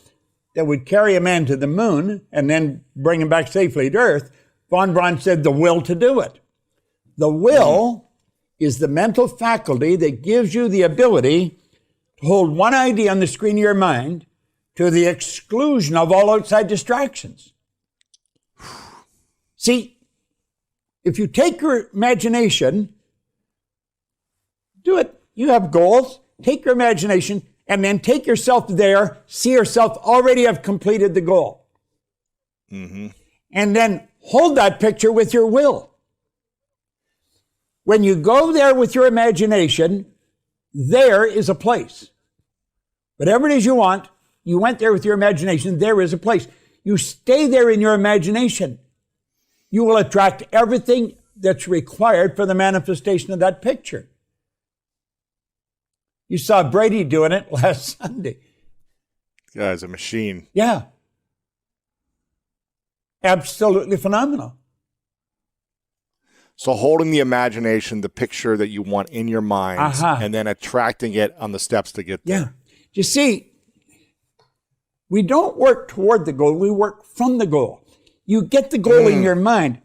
that would carry a man to the moon and then bring him back safely to Earth, von Braun said the will to do it. The will is the mental faculty that gives you the ability to hold one idea on the screen of your mind to the exclusion of all outside distractions. See, if you take your imagination, do it. You have goals. Take your imagination and then take yourself there. See yourself already have completed the goal. And then hold that picture with your will. When you go there with your imagination, there is a place. Whatever it is you want, you went there with your imagination, there is a place. You stay there in your imagination. You will attract everything that's required for the manifestation of that picture. You saw Brady doing it last Sunday. Guy's a machine. Yeah. Absolutely phenomenal. So holding the imagination, the picture that you want in your mind, and then attracting it on the steps to get there. Yeah. You see, we don't work toward the goal, we work from the goal. You get the goal in your mind.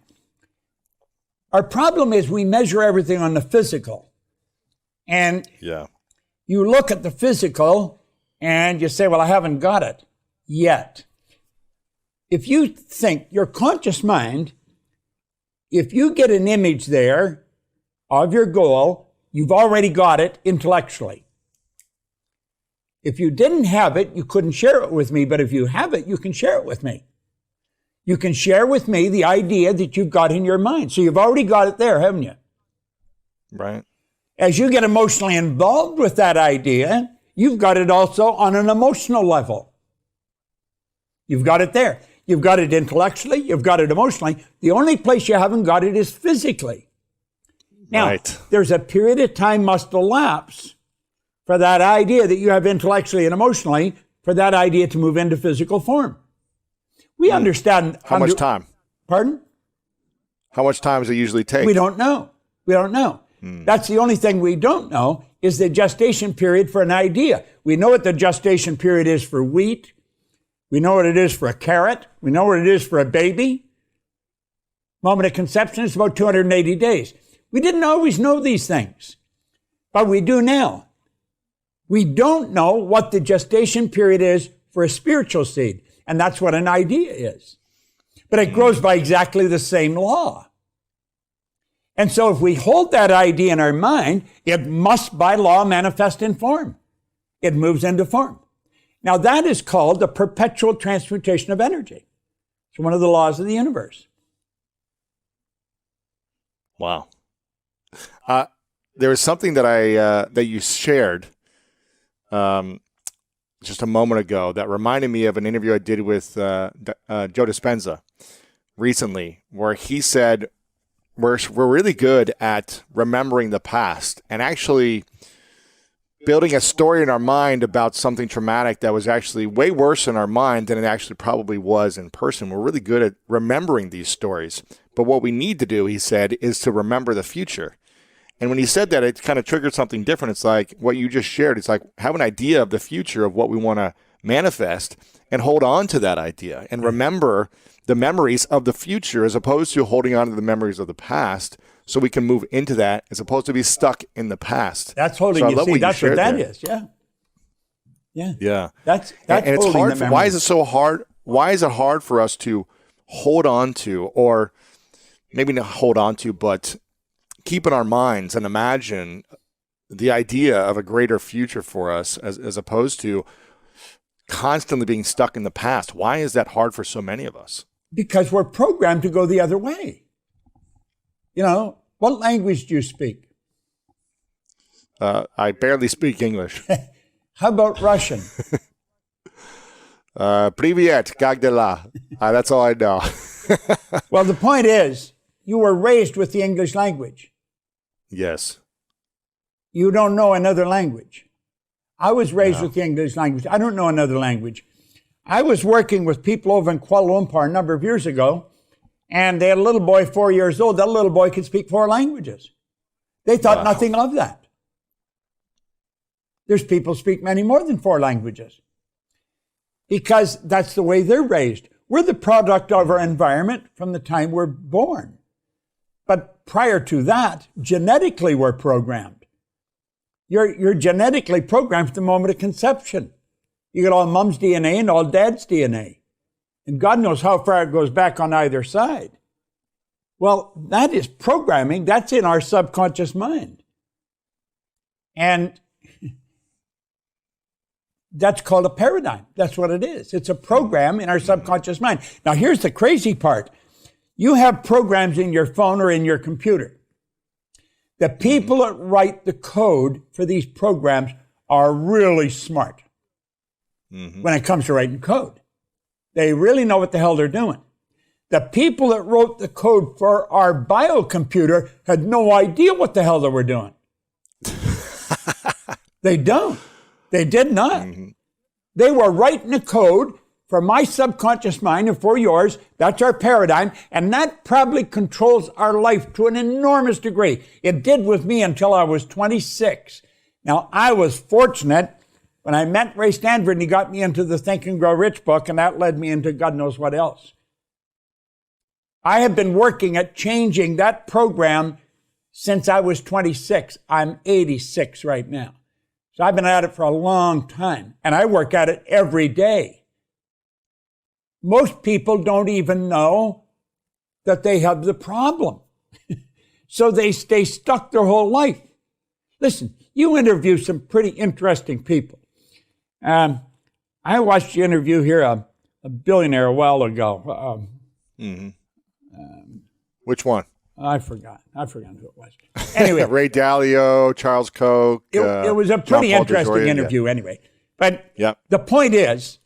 Our problem is we measure everything on the physical. And you look at the physical and you say, well, I haven't got it yet. If you think your conscious mind, if you get an image there of your goal, you've already got it intellectually. If you didn't have it, you couldn't share it with me. But if you have it, you can share it with me. You can share with me the idea that you've got in your mind. So you've already got it there, haven't you? Right. As you get emotionally involved with that idea, you've got it also on an emotional level. You've got it there. You've got it intellectually. You've got it emotionally. The only place you haven't got it is physically. Now, there's a period of time must elapse for that idea that you have intellectually and emotionally, for that idea to move into physical form. We understand. How much time? Pardon? How much time does it usually take? We don't know. We don't know. That's the only thing we don't know is the gestation period for an idea. We know what the gestation period is for wheat. We know what it is for a carrot. We know what it is for a baby. Moment of conception is about 280 days. We didn't always know these things, but we do now. We don't know what the gestation period is for a spiritual seed, and that's what an idea is. But it grows by exactly the same law. And so if we hold that idea in our mind, it must by law manifest in form. It moves into form. Now that is called the perpetual transmutation of energy. It's one of the laws of the universe. Wow. There was something that that you shared just a moment ago that reminded me of an interview I did with Joe Dispenza recently, where he said we're really good at remembering the past and actually building a story in our mind about something traumatic that was actually way worse in our mind than it actually probably was in person. We're really good at remembering these stories. But what we need to do, he said, is to remember the future. And when he said that, it kind of triggered something different. It's like what you just shared. It's like have an idea of the future of what we want to manifest and hold on to that idea and remember the memories of the future as opposed to holding on to the memories of the past so we can move into that as opposed to be stuck in the past. That's holding, you see, that's what that there. is. Yeah. Yeah. Yeah. That's and it's holding hard. the memory. Why is it so hard? Why is it hard for us to hold on to, or maybe not hold on to, but keep in our minds and imagine the idea of a greater future for us as opposed to constantly being stuck in the past? Why is that hard for so many of us? Because we're programmed to go the other way. You know, what language do you speak? I barely speak English. How about Russian? Привет, как дела? That's all I know. Well, the point is, you were raised with the English language. Yes. You don't know another language. I was raised with the English language. I don't know another language. I was working with people over in Kuala Lumpur a number of years ago, and they had a little boy, 4 years old. That little boy could speak 4 languages. They thought nothing of that. There's people speak many more than 4 languages because that's the way they're raised. We're the product of our environment from the time we're born. But prior to that, genetically we're programmed. You're genetically programmed from the moment of conception. You get all mom's DNA and all dad's DNA. And God knows how far it goes back on either side. Well, that is programming. That's in our subconscious mind. And that's called a paradigm. That's what it is. It's a program in our subconscious mind. Now, here's the crazy part. You have programs in your phone or in your computer. The people that write the code for these programs are really smart when it comes to writing code. They really know what the hell they're doing. The people that wrote the code for our biocomputer had no idea what the hell they were doing. They don't. They did not. They were writing the code for my subconscious mind and for yours. That's our paradigm. And that probably controls our life to an enormous degree. It did with me until I was 26. Now, I was fortunate when I met Ray Stanford and he got me into the Think and Grow Rich book, and that led me into God knows what else. I have been working at changing that program since I was 26. I'm 86 right now. So I've been at it for a long time, and I work at it every day. Most people don't even know that they have the problem. So they stay stuck their whole life. Listen, you interview some pretty interesting people. I watched you interview here a billionaire a while ago. Which one? I forgot who it was. Anyway, Ray Dalio, Charles Koch. it was a pretty interesting interview anyway. But the point is,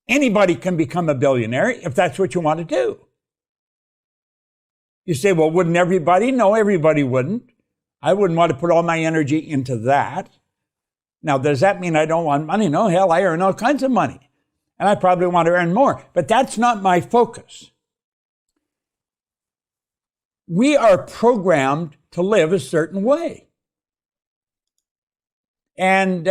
anybody can become a billionaire if that's what you want to do. You say, well, wouldn't everybody? No, everybody wouldn't. I wouldn't want to put all my energy into that. Now, does that mean I don't want money? No, hell, I earn all kinds of money. And I probably want to earn more. But that's not my focus. We are programmed to live a certain way. And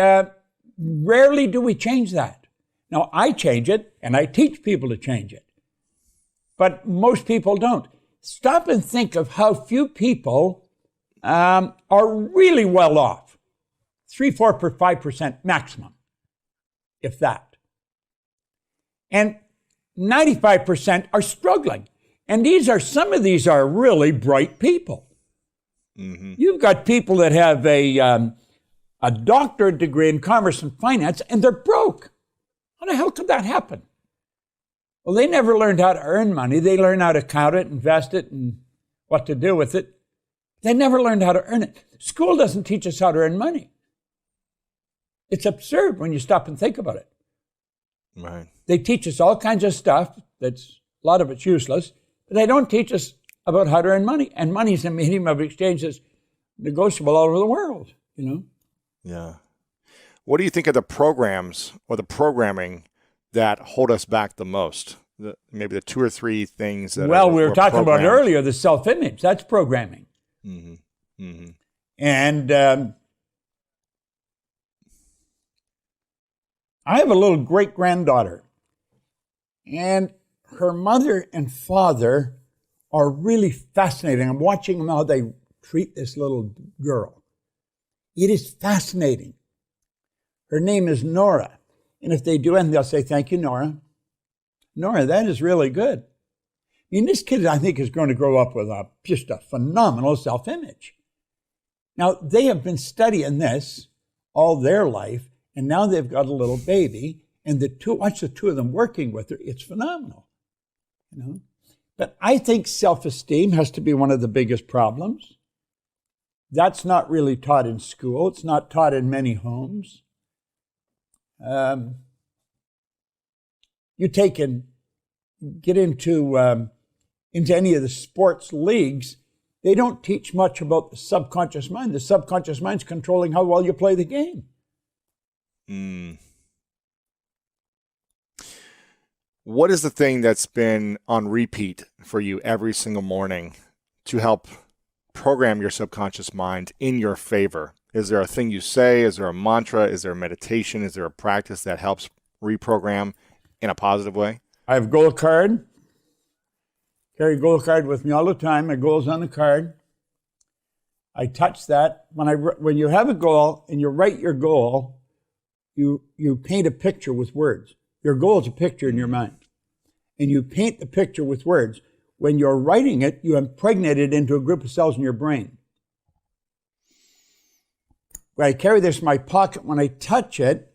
rarely do we change that. Now, I change it, and I teach people to change it. But most people don't. Stop and think of how few people are really well off. 3, 4, 5% maximum, if that. And 95% are struggling. And some of these are really bright people. You've got people that have a doctorate degree in commerce and finance, and they're broke. How the hell could that happen? Well, they never learned how to earn money. They learned how to count it, invest it, and what to do with it. They never learned how to earn it. School doesn't teach us how to earn money. It's absurd when you stop and think about it. Right. They teach us all kinds of stuff that's, a lot of it's useless, but they don't teach us about how to earn money. And money is a medium of exchange that's negotiable all over the world, you know? Yeah. What do you think of the programs or the programming that hold us back the most? Maybe the 2 or 3 things that Well, we were talking about programmed. earlier, the self-image, that's programming. Mm-hmm. Mm-hmm. And I have a little great-granddaughter, and her mother and father are really fascinating. I'm watching them how they treat this little girl. It is fascinating. Her name is Nora, and if they do anything, they'll say, "Thank you, Nora." Nora, that is really good. I mean, this kid, I think, is going to grow up with just a phenomenal self-image. Now, they have been studying this all their life, and now they've got a little baby, and watch the two of them working with her. It's phenomenal, you know. But I think self-esteem has to be one of the biggest problems. That's not really taught in school. It's not taught in many homes. You take and get into any of the sports leagues, they don't teach much about the subconscious mind. The subconscious mind's controlling how well you play the game. Mm. What is the thing that's been on repeat for you every single morning to help program your subconscious mind in your favor? Is there a thing you say? Is there a mantra? Is there a meditation? Is there a practice that helps reprogram in a positive way? I have a goal card. Carry a goal card with me all the time. My goal's on the card. I touch that. When you have a goal and you write your goal, you paint a picture with words. Your goal is a picture in your mind. And you paint the picture with words. When you're writing it, you impregnate it into a group of cells in your brain. When I carry this in my pocket, when I touch it,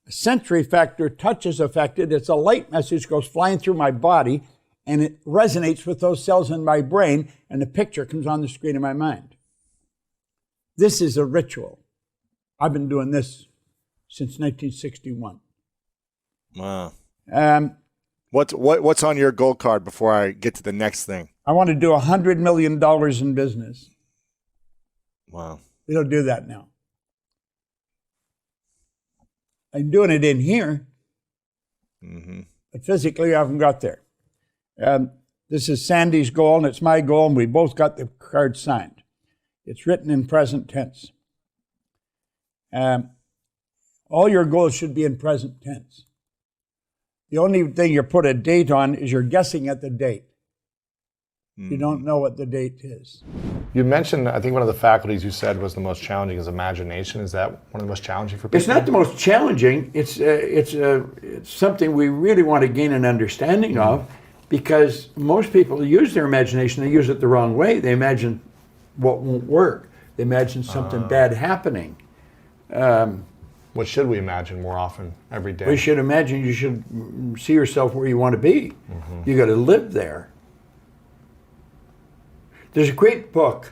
a sensory factor touch is affected. It's a light message goes flying through my body, and it resonates with those cells in my brain, and the picture comes on the screen of my mind. This is a ritual. I've been doing this since 1961. Wow. What's on your goal card before I get to the next thing? I want to do $100 million in business. Wow. We don't do that now. I'm doing it in here, but physically I haven't got there. This is Sandy's goal, and it's my goal, and we both got the card signed. It's written in present tense. All your goals should be in present tense. The only thing you put a date on is you're guessing at the date. You don't know what the date is. You mentioned, I think one of the faculties you said was the most challenging is imagination. Is that one of the most challenging for people? It's not the most challenging. It's something we really want to gain an understanding of, because most people use their imagination. They use it the wrong way. They imagine what won't work. They imagine something bad happening. What should we imagine more often every day? We should imagine you should see yourself where you want to be. You got to live there. There's a great book.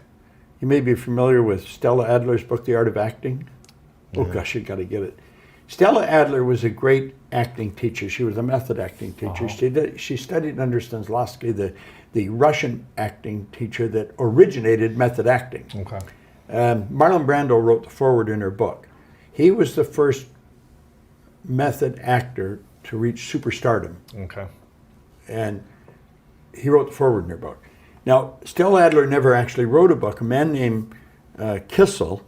You may be familiar with Stella Adler's book, The Art of Acting. Oh gosh, you got to get it. Stella Adler was a great acting teacher. She was a method acting teacher. She studied under Stanislavski, the Russian acting teacher that originated method acting. Okay. Marlon Brando wrote the foreword in her book. He was the first method actor to reach superstardom. Okay. And he wrote the foreword in her book. Now, Stella Adler never actually wrote a book. A man named Kissel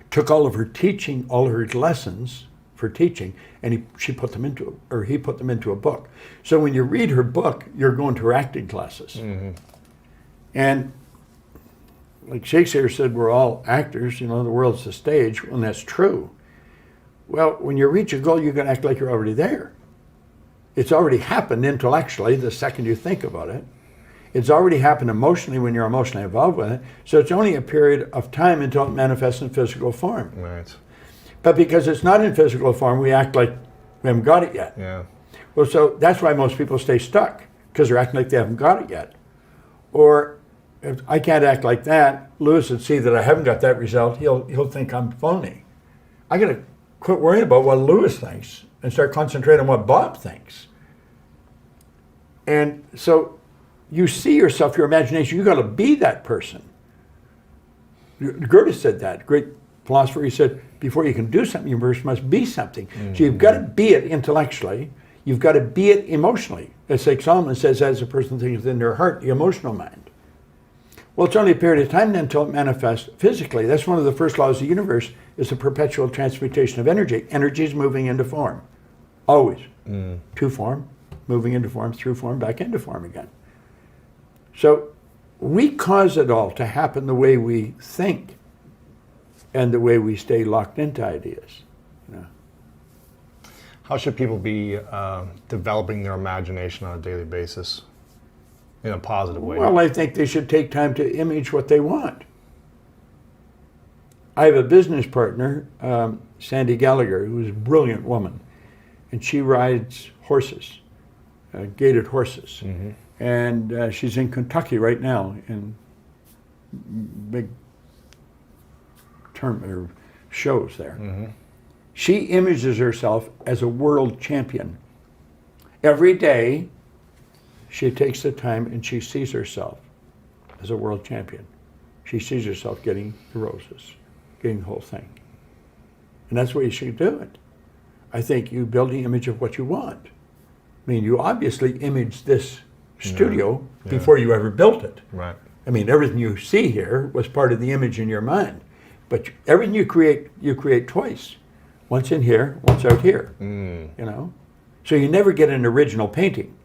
took all of her teaching, all of her lessons for teaching, and he put them into a book. So when you read her book, you're going to her acting classes. And like Shakespeare said, we're all actors, the world's the stage, and that's true. Well, when you reach a goal, you're going to act like you're already there. It's already happened intellectually the second you think about it. It's already happened emotionally when you're emotionally involved with it. So it's only a period of time until it manifests in physical form. Right. But because it's not in physical form, we act like we haven't got it yet. Yeah. Well, so that's why most people stay stuck, because they're acting like they haven't got it yet. Or if I can't act like that, Lewis would see that I haven't got that result, he'll think I'm phony. I got to quit worrying about what Lewis thinks and start concentrating on what Bob thinks. And so you see yourself, your imagination, you got to be that person. Goethe said that, great philosopher. He said, before you can do something, you first must be something. So you've got to be it intellectually. You've got to be it emotionally. It's like Solomon says, as a person thinks within their heart, the emotional mind. Well, it's only a period of time then until it manifests physically. That's one of the first laws of the universe, is the perpetual transmutation of energy. Energy is moving into form, always. To form, moving into form, through form, back into form again. So we cause it all to happen the way we think and the way we stay locked into ideas. You know? How should people be developing their imagination on a daily basis in a positive way? Well, I think they should take time to image what they want. I have a business partner, Sandy Gallagher, who's a brilliant woman, and she rides horses, gaited horses. And she's in Kentucky right now in big shows there. She images herself as a world champion. Every day, she takes the time and she sees herself as a world champion. She sees herself getting the roses, getting the whole thing. And that's the way you should do it. I think you build the image of what you want. I mean, you obviously imaged this studio before you ever built it. Right. I mean, everything you see here was part of the image in your mind. But everything you create twice. Once in here, once out here. You know? So you never get an original painting.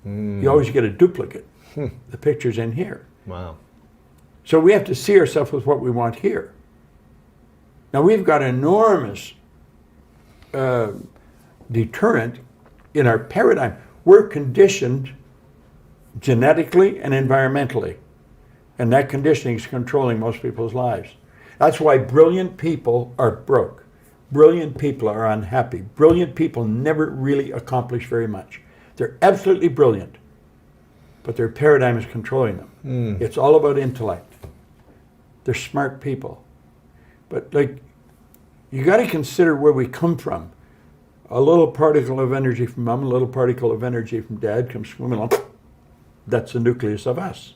You always get a duplicate. The picture's in here. Wow. So we have to see ourselves with what we want here. Now we've got enormous deterrent in our paradigm. We're conditioned genetically and environmentally. And that conditioning is controlling most people's lives. That's why brilliant people are broke. Brilliant people are unhappy. Brilliant people never really accomplish very much. They're absolutely brilliant, but their paradigm is controlling them. It's all about intellect. They're smart people. But like, you got to consider where we come from. A little particle of energy from mom, a little particle of energy from dad comes swimming along. That's the nucleus of us.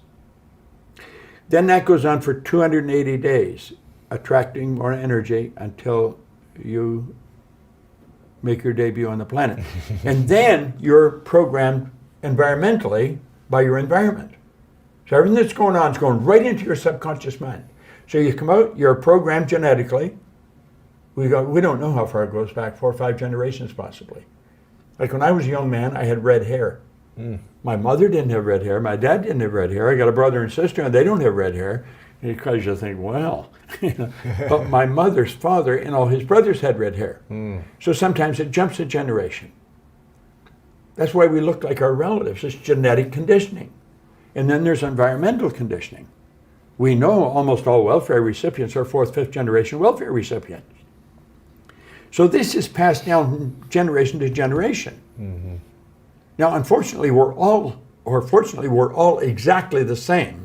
Then that goes on for 280 days, attracting more energy until you make your debut on the planet. And then you're programmed environmentally by your environment. So everything that's going on is going right into your subconscious mind. So you come out, you're programmed genetically. We don't know how far it goes back, 4 or 5 generations possibly. Like when I was a young man, I had red hair. My mother didn't have red hair. My dad didn't have red hair. I got a brother and sister, and they don't have red hair. Because you think, well, but my mother's father and all his brothers had red hair. So sometimes it jumps a generation. That's why we look like our relatives. It's genetic conditioning. And then there's environmental conditioning. We know almost all welfare recipients are 4th, 5th generation welfare recipients. So this is passed down from generation to generation. Now, unfortunately, we're all exactly the same.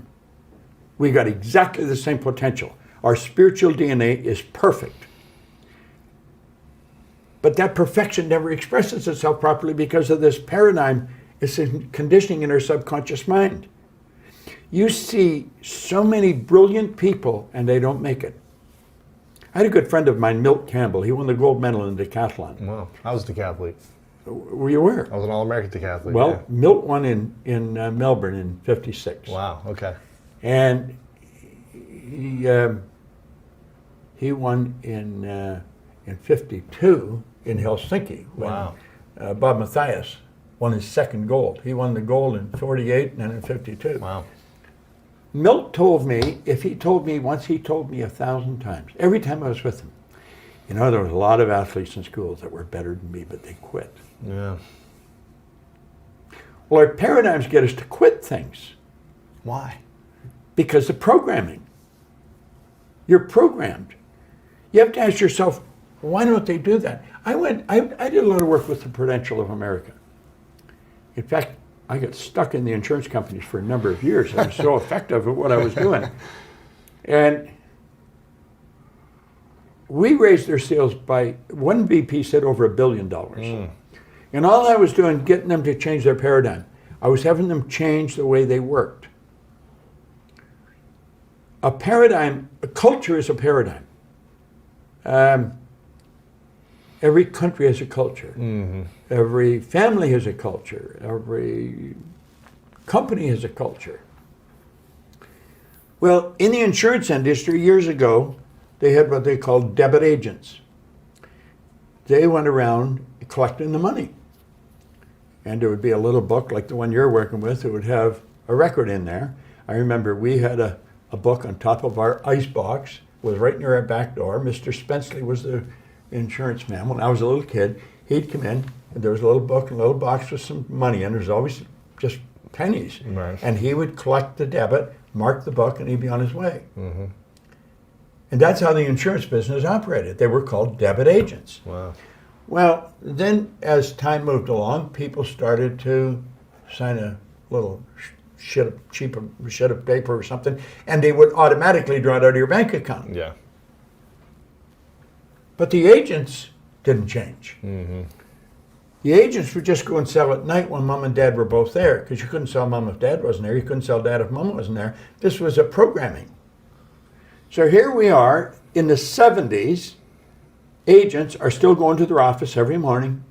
We got exactly the same potential. Our spiritual DNA is perfect. But that perfection never expresses itself properly because of this paradigm. It's conditioning in our subconscious mind. You see so many brilliant people and they don't make it. I had a good friend of mine, Milt Campbell. He won the gold medal in decathlon. Wow. I was a decathlete. Were you aware? I was an All-American decathlete. Well, yeah. Milt won in Melbourne in '56. Wow. Okay. And he won in '52 in Helsinki. When, Wow. Bob Mathias won his second gold. He won the gold in '48 and then in '52. Wow. Milt told me, if he told me once, he told me 1,000 times. Every time I was with him. You know, there was a lot of athletes in schools that were better than me, but they quit. Yeah. Well, our paradigms get us to quit things. Why? Because of programming. You're programmed. You have to ask yourself, why don't they do that? I did a lot of work with the Prudential of America. In fact, I got stuck in the insurance companies for a number of years. I was so effective at what I was doing. And we raised their sales by, one VP said over $1 billion. And all I was doing, getting them to change their paradigm. I was having them change the way they worked. A culture is a paradigm. Every country has a culture. Every family has a culture. Every company has a culture. Well, in the insurance industry, years ago, they had what they called debit agents. They went around collecting the money. And there would be a little book like the one you're working with that would have a record in there. I remember we had a book on top of our ice box. It was right near our back door. Mr. Spenceley was the insurance man. When I was a little kid, he'd come in, and there was a little book and a little box with some money, and there was always just pennies. Right. And he would collect the debit, mark the book, and he'd be on his way. And that's how the insurance business operated. They were called debit agents. Wow. Well, then as time moved along, people started to sign a little sheet of paper or something, and they would automatically draw it out of your bank account. Yeah. But the agents didn't change. The agents would just go and sell at night when mom and dad were both there, because you couldn't sell mom if dad wasn't there. You couldn't sell dad if mom wasn't there. This was a programming. So here we are in the 70s. Agents are still going to their office every morning,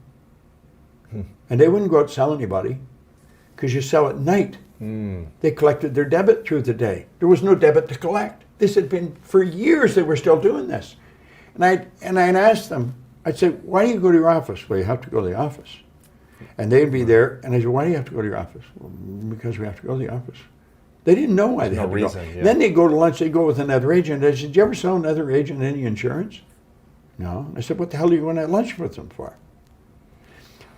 and they wouldn't go out and sell anybody, because you sell at night. They collected their debit through the day. There was no debit to collect. This had been, for years they were still doing this. And I'd ask them, I'd say, why do you go to your office? Well, you have to go to the office. And they'd be there, and I said, why do you have to go to your office? Well, because we have to go to the office. They didn't know why they had to go. Yeah. Then they go to lunch, they go with another agent. I said, did you ever sell another agent any insurance? No. I said, what the hell are you going to lunch with them for?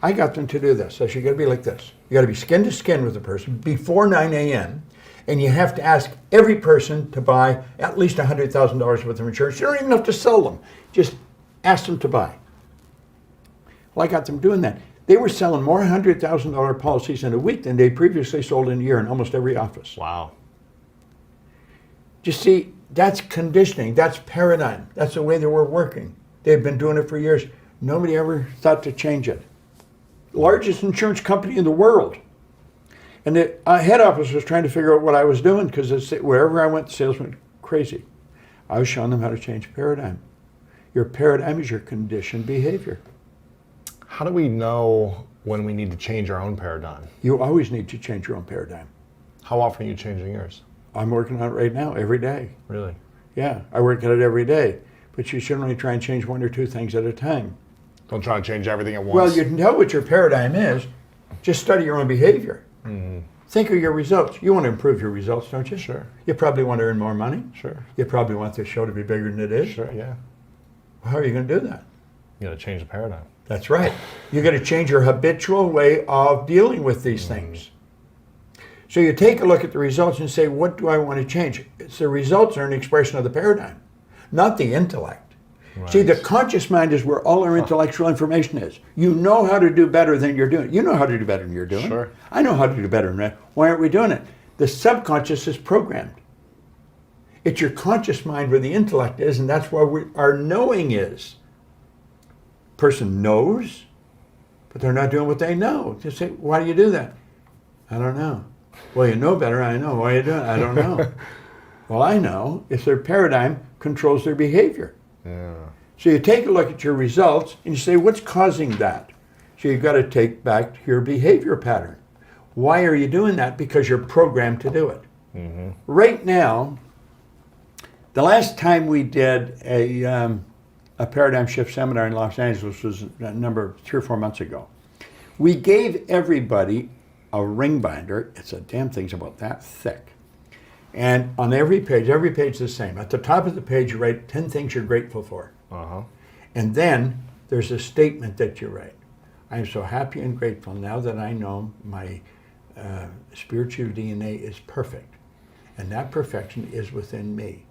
I got them to do this. I said, you got to be like this. You got to be skin to skin with the person before 9 a.m., and you have to ask every person to buy at least $100,000 worth of insurance. You don't even have to sell them. Just ask them to buy. Well, I got them doing that. They were selling more $100,000 policies in a week than they previously sold in a year in almost every office. Wow. You see, that's conditioning. That's paradigm. That's the way they were working. They've been doing it for years. Nobody ever thought to change it. Largest insurance company in the world. And the head office was trying to figure out what I was doing, because wherever I went, the sales went crazy. I was showing them how to change paradigm. Your paradigm is your conditioned behavior. How do we know when we need to change our own paradigm? You always need to change your own paradigm. How often are you changing yours? I'm working on it right now, every day. Really? Yeah, I work at it every day. But you should only try and change one or two things at a time. Don't try to change everything at once. Well, you can tell what your paradigm is. Just study your own behavior. Think of your results. You want to improve your results, don't you? Sure. You probably want to earn more money. Sure. You probably want the show to be bigger than it is. Sure, yeah. How are you going to do that? You got to change the paradigm. That's right. You got to change your habitual way of dealing with these things. So you take a look at the results and say, what do I want to change? It's the results are an expression of the paradigm, not the intellect. Right. See, the conscious mind is where all our intellectual information is. You know how to do better than you're doing. You know how to do better than you're doing. Sure. I know how to do better than that. Why aren't we doing it? The subconscious is programmed. It's your conscious mind where the intellect is, and that's where our knowing is. Person knows, but they're not doing what they know. Just say, why do you do that? I don't know. Well, you know better. I know. Why are you doing it? I don't know. Well, I know. It's their paradigm controls their behavior. Yeah. So you take a look at your results and you say, what's causing that? So you've got to take back your behavior pattern. Why are you doing that? Because you're programmed to do it. Right now, the last time we did a paradigm shift seminar in Los Angeles was a number of 3 or 4 months ago. We gave everybody a ring binder. It's a damn thing's about that thick. And on every page is the same. At the top of the page, you write 10 things you're grateful for. And then there's a statement that you write. I am so happy and grateful now that I know my spiritual DNA is perfect. And that perfection is within me.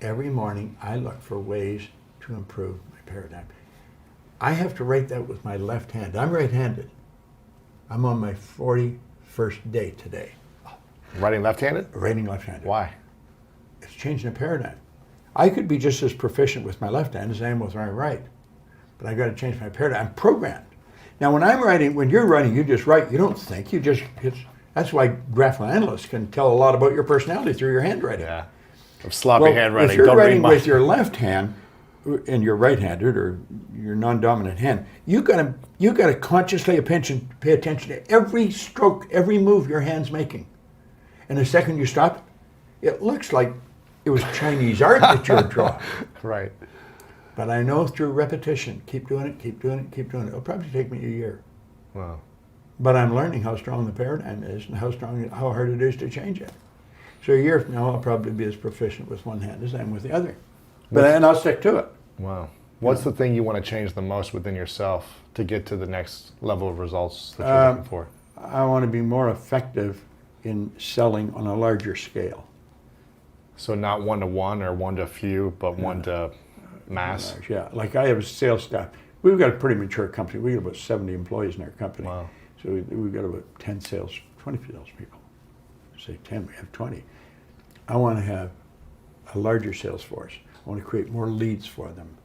Every morning, I look for ways to improve my paradigm. I have to write that with my left hand. I'm right-handed. I'm on my 41st day today. Writing left-handed? Writing left-handed. Why? It's changing the paradigm. I could be just as proficient with my left hand as I am with my right, but I got to change my paradigm. I'm programmed. Now, when you're writing, you just write. You don't think. That's why graphical analysts can tell a lot about your personality through your handwriting. Yeah. Of sloppy handwriting. If you're Don't writing read with your left hand and you're right-handed or your non-dominant hand, you gotta consciously pay attention to every stroke, every move your hand's making. And the second you stop, it looks like it was Chinese art that you're drawing. Right. But I know through repetition, keep doing it, keep doing it, keep doing it. It'll probably take me a year. Wow. But I'm learning how strong the paradigm is and how hard it is to change it. So a year from now, I'll probably be as proficient with one hand as I am with the other. And I'll stick to it. Wow. What's the thing you want to change the most within yourself to get to the next level of results that you're looking for? I want to be more effective in selling on a larger scale. So not one-to-one or one-to-few, but one to mass? Yeah, like I have a sales staff. We've got a pretty mature company. We have about 70 employees in our company. Wow. So we've got about 20 salespeople. Say 10, we have 20. I want to have a larger sales force. I want to create more leads for them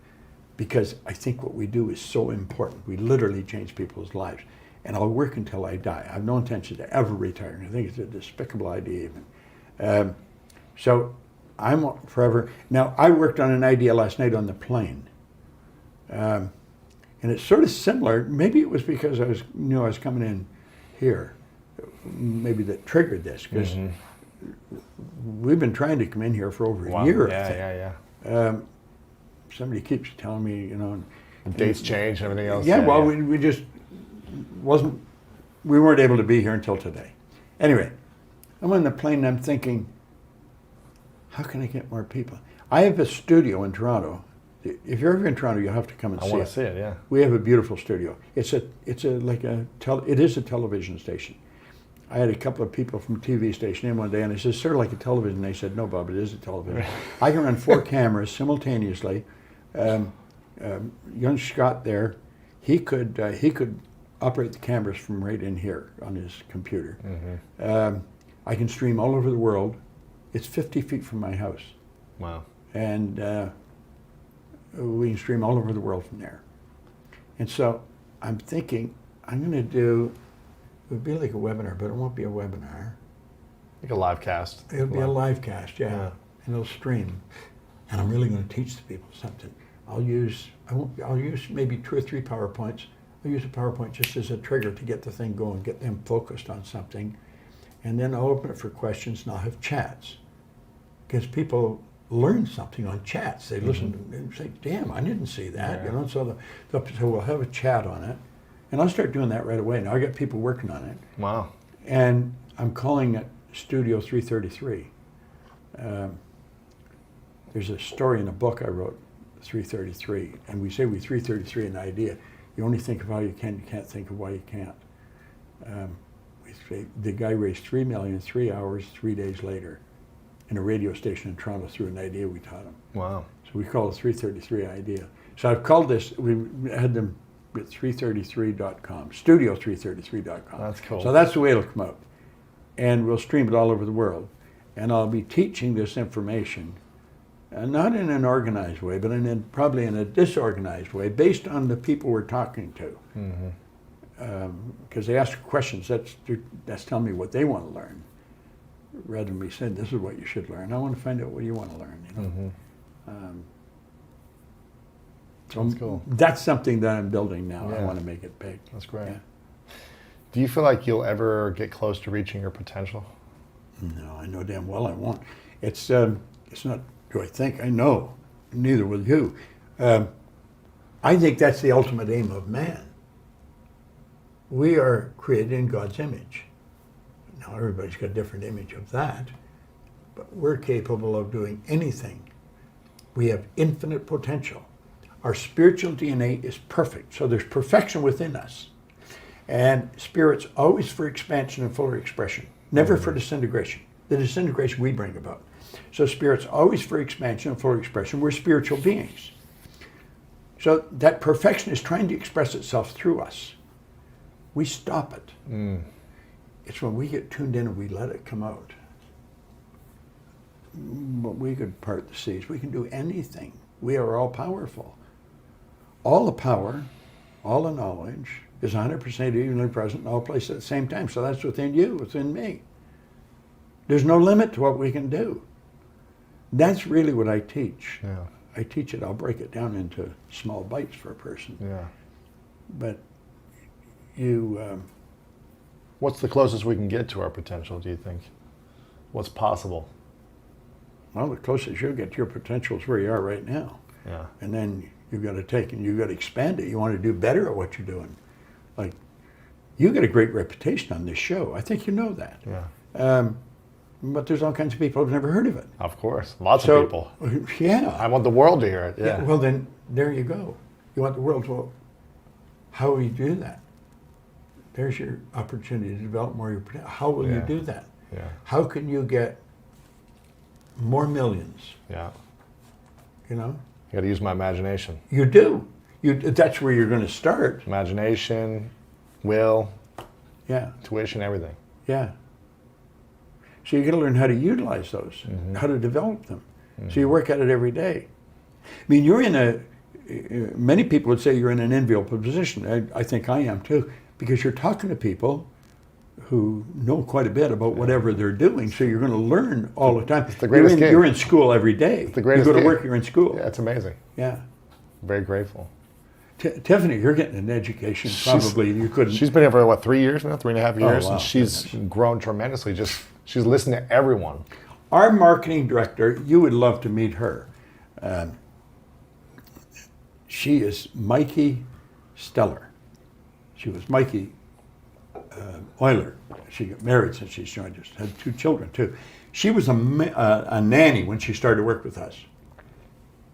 because I think what we do is so important. We literally change people's lives. And I'll work until I die. I have no intention to ever retire. I think it's a despicable idea even. So I'm forever. Now, I worked on an idea last night on the plane. And it's sort of similar. Maybe it was because I was coming in here. Maybe that triggered this because we've been trying to come in here for over a year. Yeah. Somebody keeps telling me, Dates change and everything else. We just we weren't able to be here until today. Anyway, I'm on the plane and I'm thinking, how can I get more people? I have a studio in Toronto. If you're ever in Toronto, you'll have to come and see it. I want to see it, yeah. We have a beautiful studio. It is a television station. I had a couple of people from a TV station in one day, and I said, "Sir, like a television?" They said, "No, Bob, it is a television." I can run 4 cameras simultaneously. Young Scott there, he could operate the cameras from right in here on his computer. I can stream all over the world. It's 50 feet from my house. Wow. And we can stream all over the world from there. And so I'm thinking I'm going to do. It would be like a webinar, but it won't be a webinar. Like a live cast. It'll be a live cast, yeah. And it'll stream. And I'm really going to teach the people something. I'll use maybe 2 or 3 PowerPoints. I'll use a PowerPoint just as a trigger to get the thing going, get them focused on something. And then I'll open it for questions and I'll have chats. Because people learn something on chats. They listen and say, damn, I didn't see that. Yeah. So we'll have a chat on it. And I'll start doing that right away. Now I got people working on it. Wow. And I'm calling it Studio 333. There's a story in a book I wrote, 333. And we say we 333 an idea. You only think of how you can, you can't think of why you can't. We say the guy raised $3 million in 3 hours, 3 days later, in a radio station in Toronto through an idea we taught him. Wow. So we call it 333 idea. So I've called this, we had them at 333.com, studio333.com. That's cool. So that's the way it'll come out. And we'll stream it all over the world. And I'll be teaching this information, not in an organized way, but probably in a disorganized way, based on the people we're talking to. Because they ask questions, that's telling me what they want to learn, rather than me saying, this is what you should learn. I want to find out what you want to learn. So That's cool. That's something that I'm building now. Yeah. I want to make it big. That's great. Yeah. Do you feel like you'll ever get close to reaching your potential? No, I know damn well I won't. It's not, do I think? I know. Neither will you. I think that's the ultimate aim of man. We are created in God's image. Now everybody's got a different image of that, but we're capable of doing anything. We have infinite potential. Our spiritual DNA is perfect, so there's perfection within us. And spirit's always for expansion and fuller expression, never for disintegration. The disintegration we bring about. So spirit's always for expansion and fuller expression. We're spiritual beings. So that perfection is trying to express itself through us. We stop it. It's when we get tuned in and we let it come out. but we could part the seas. We can do anything. We are all powerful. All the power, all the knowledge is 100% evenly present in all places at the same time. So that's within you, within me. There's no limit to what we can do. That's really what I teach. Yeah. I teach it, I'll break it down into small bites for a person. Yeah. But you, What's the closest we can get to our potential, do you think? What's possible? well, the closest you'll get to your potential is where you are right now. Yeah. And then you've got to take and you've got to expand it. You want to do better at what you're doing. Like, you get a great reputation on this show. I think you know that. Yeah. But there's all kinds of people who've never heard of it. Of course. Lots of people. Yeah. I want the world to hear it. Yeah. Well, then there you go. You want the world to. Well, how will you do that? There's your opportunity to develop more of your potential. How will you Yeah. do that? Yeah. How can you get more millions? Yeah. You know, You got to use my imagination. you do. That's where you're going to start. Imagination, will, Yeah. tuition, everything. Yeah. So you got to learn how to utilize those, how to develop them. So you work at it every day. I mean, you're in a. Many people would say you're in an enviable position. I think I am too, because you're talking to people who know quite a bit about whatever they're doing. So you're going to learn all the time. It's the greatest gig. You're in school every day. It's the greatest You go to gig. work, you're in school. Yeah, it's amazing. Yeah. Very grateful. Tiffany, you're getting an education. Probably you couldn't. She's been here for, what, 3 years now? 3.5 years? wow. And she's grown tremendously. She's listening to everyone. Our marketing director, you would love to meet her. She is Mikey Stellar. She was Mikey Euler. She got married since she's joined us, had 2 children too. She was a nanny when she started to work with us.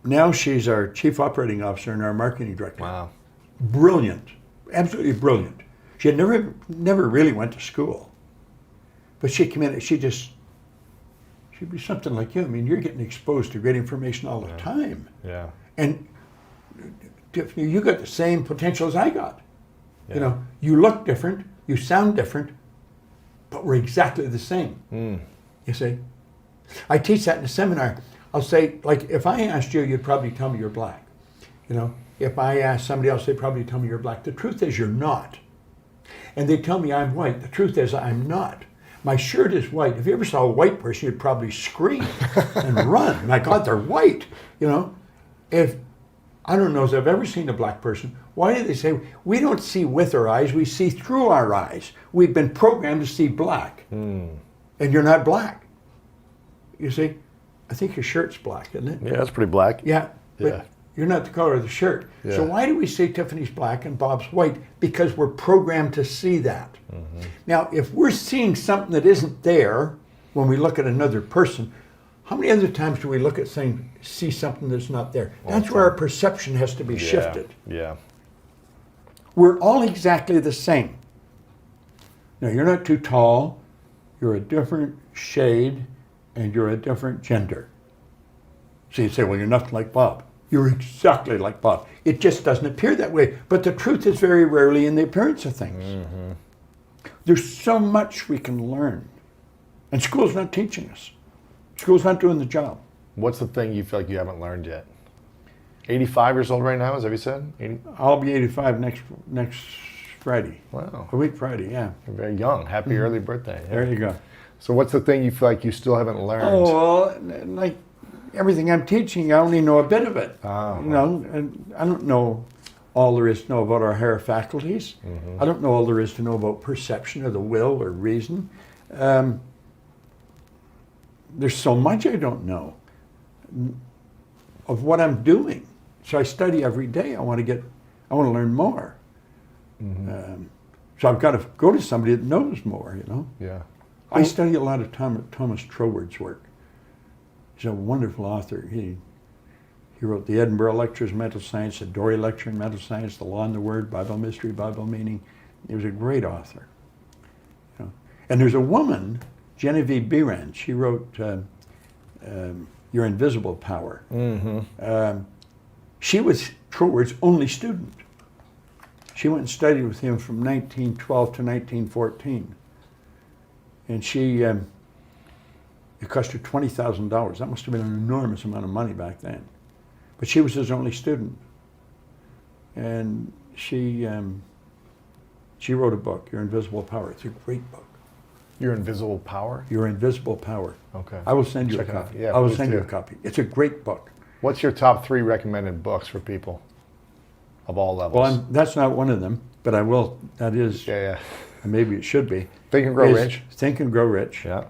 Now she's our chief operating officer and our marketing director. Wow. Brilliant, absolutely brilliant. She had never really went to school, but she came in. She'd be something like you. I mean, you're getting exposed to great information all the time, Yeah. and Tiffany, you got the same potential as I got. Yeah. You know, you look different, you sound different, but we're exactly the same. You see, I teach that in a seminar. I'll say, like, if I asked you, you'd probably tell me you're black. You know, if I asked somebody else, they'd probably tell me you're black. The truth is you're not. And they tell me I'm white. The truth is I'm not. My shirt is white. If you ever saw a white person, you'd probably scream and run. My God, they're white. You know, if I don't know if I've ever seen a black person, why do they say we don't see with our eyes, we see through our eyes? We've been programmed to see black. And you're not black. You see? I think your shirt's black, isn't it? Yeah, that's pretty black. Yeah, but Yeah. you're not the color of the shirt. So Yeah. why do we say Tiffany's black and Bob's white? Because we're programmed to see that. Now, if we're seeing something that isn't there when we look at another person, how many other times do we look at see something that's not there? That's where our perception has to be shifted. Yeah. We're all exactly the same. Now, you're not too tall, you're a different shade, and you're a different gender. So you say, well, you're nothing like Bob. You're exactly like Bob. It just doesn't appear that way. But the truth is very rarely in the appearance of things. There's so much we can learn. And school's not teaching us. School's not doing the job. What's the thing you feel like you haven't learned yet? 85 years old right now, is that what you said? 80? I'll be 85 next Friday. Wow. A week Friday, yeah. You're very young. Happy early birthday. Yeah. There you go. So what's the thing you feel like you still haven't learned? Oh, well, like everything I'm teaching, I only know a bit of it. Oh, You know, and I don't know all there is to know about our higher faculties. I don't know all there is to know about perception or the will or reason. There's so much I don't know of what I'm doing. So I study every day. I want to learn more. So I've got to go to somebody that knows more, you know. Yeah. I study a lot of Thomas Troward's work. He's a wonderful author. He wrote the Edinburgh Lectures in Mental Science, the Dory Lecture in Mental Science, the Law and the Word, Bible Mystery, Bible Meaning. He was a great author. You know. And there's a woman, Genevieve Behrend. She wrote Your Invisible Power. She was Troward's only student. She went and studied with him from 1912 to 1914. And she It cost her $20,000. That must have been an enormous amount of money back then. But she was his only student. And she wrote a book, Your Invisible Power. It's a great book. Your Invisible Power? Your Invisible Power. Okay. I will send you Check a it out. copy. Yeah, I will please send you do. a copy. It's a great book. What's your top 3 recommended books for people of all levels? Well, that's not one of them, but I will. That is, yeah. maybe it should be. Think and Grow is Rich. Think and Grow Rich. Yeah.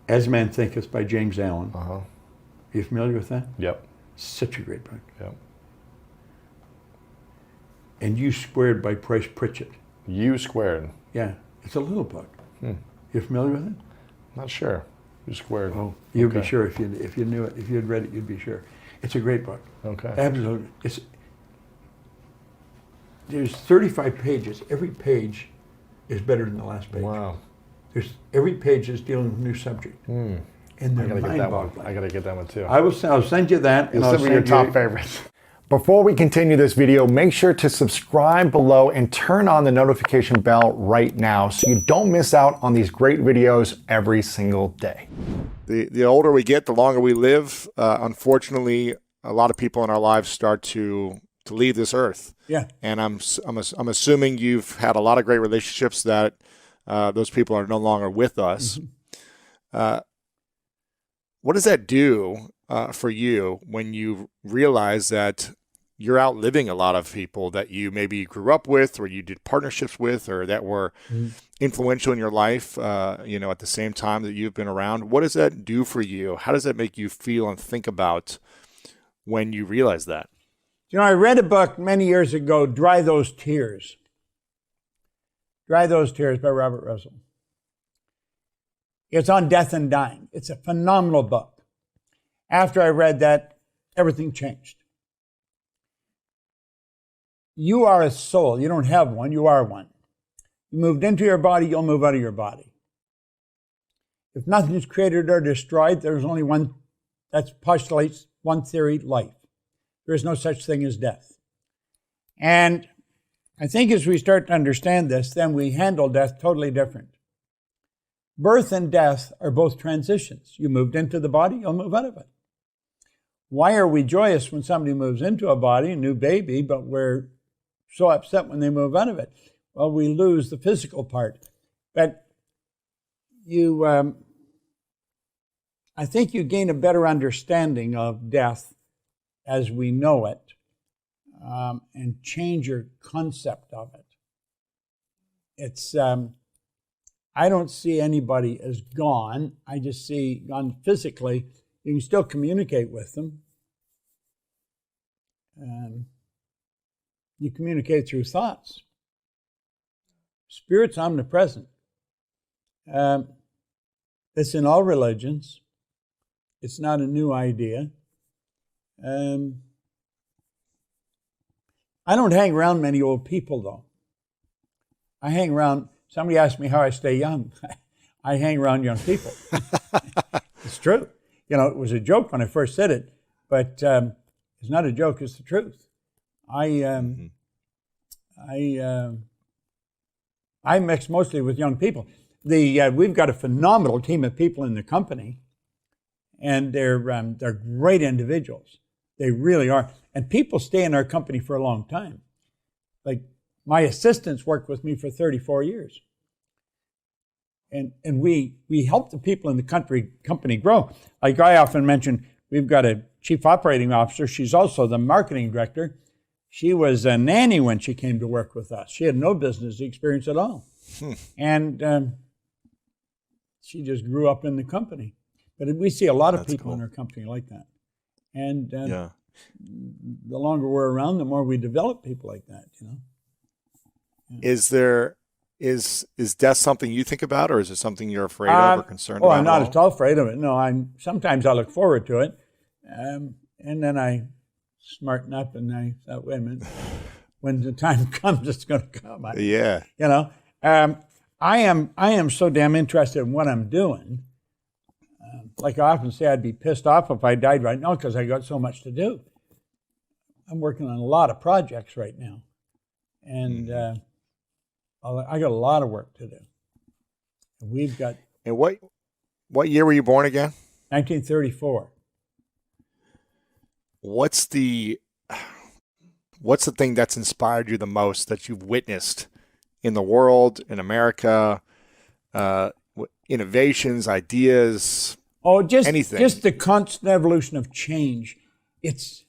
As Man Thinketh by James Allen. Uh-huh. Are you familiar with that? Yep. Such a great book. Yep. And U Squared by Price Pritchett. U Squared. Yeah, it's a little book. You familiar with it? Not sure. U Squared. Oh, you'd Okay. be sure if you knew it. If you had read it, you'd be sure. It's a great book. Okay. Absolutely. There's 35 pages. Every page is better than the last page. Wow. Every page is dealing with a new subject. And I they're gotta get that one. mind-boggling. I gotta get that one too. I'll send you that. You'll I'll send me your send top you- favorites. Before we continue this video, make sure to subscribe below and turn on the notification bell right now so you don't miss out on these great videos every single day. The older we get, the longer we live. Unfortunately, a lot of people in our lives start to leave this earth. Yeah. And I'm assuming you've had a lot of great relationships that those people are no longer with us. What does that do for you when you realize that you're outliving a lot of people that you maybe grew up with or you did partnerships with or that were influential in your life, at the same time that you've been around? What does that do for you? How does that make you feel and think about when you realize that? I read a book many years ago, Dry Those Tears. Dry Those Tears by Robert Russell. It's on death and dying. It's a phenomenal book. After I read that, everything changed. You are a soul. You don't have one. You are one. You moved into your body, you'll move out of your body. If nothing is created or destroyed, there's only one, that postulates one theory, life. There is no such thing as death. And I think as we start to understand this, then we handle death totally different. Birth and death are both transitions. You moved into the body, you'll move out of it. Why are we joyous when somebody moves into a body, a new baby, but we're so upset when they move out of it? Well, we lose the physical part. But I think you gain a better understanding of death as we know it, and change your concept of it. It's, I don't see anybody as gone. I just see gone physically. You can still communicate with them. You communicate through thoughts. Spirit's omnipresent. It's in all religions. It's not a new idea. I don't hang around many old people, though. I hang around, somebody asked me how I stay young. I hang around young people. It's true. It was a joke when I first said it, but it's not a joke, it's the truth. I mix mostly with young people. We've got a phenomenal team of people in the company, and they're great individuals. They really are. And people stay in our company for a long time. Like, my assistants worked with me for 34 years. And we help the people in the company grow. Like I often mention, we've got a chief operating officer. She's also the marketing director. She was a nanny when she came to work with us. She had no business experience at all. And she just grew up in the company. But we see a lot of people in our company like that. And the longer we're around, the more we develop people like that, Yeah. Is death something you think about, or is it something you're afraid of or concerned about? I'm not at all afraid of it. No, sometimes I look forward to it. And then I smarten up and I thought, wait a minute, when the time comes, it's going to come. I am so damn interested in what I'm doing. Like I often say, I'd be pissed off if I died right now because I got so much to do. I'm working on a lot of projects right now. And I got a lot of work to do. We've got And what year were you born again? 1934. What's the thing that's inspired you the most that you've witnessed in the world, in America, innovations, ideas, Oh, just anything? Just the constant evolution of change. It's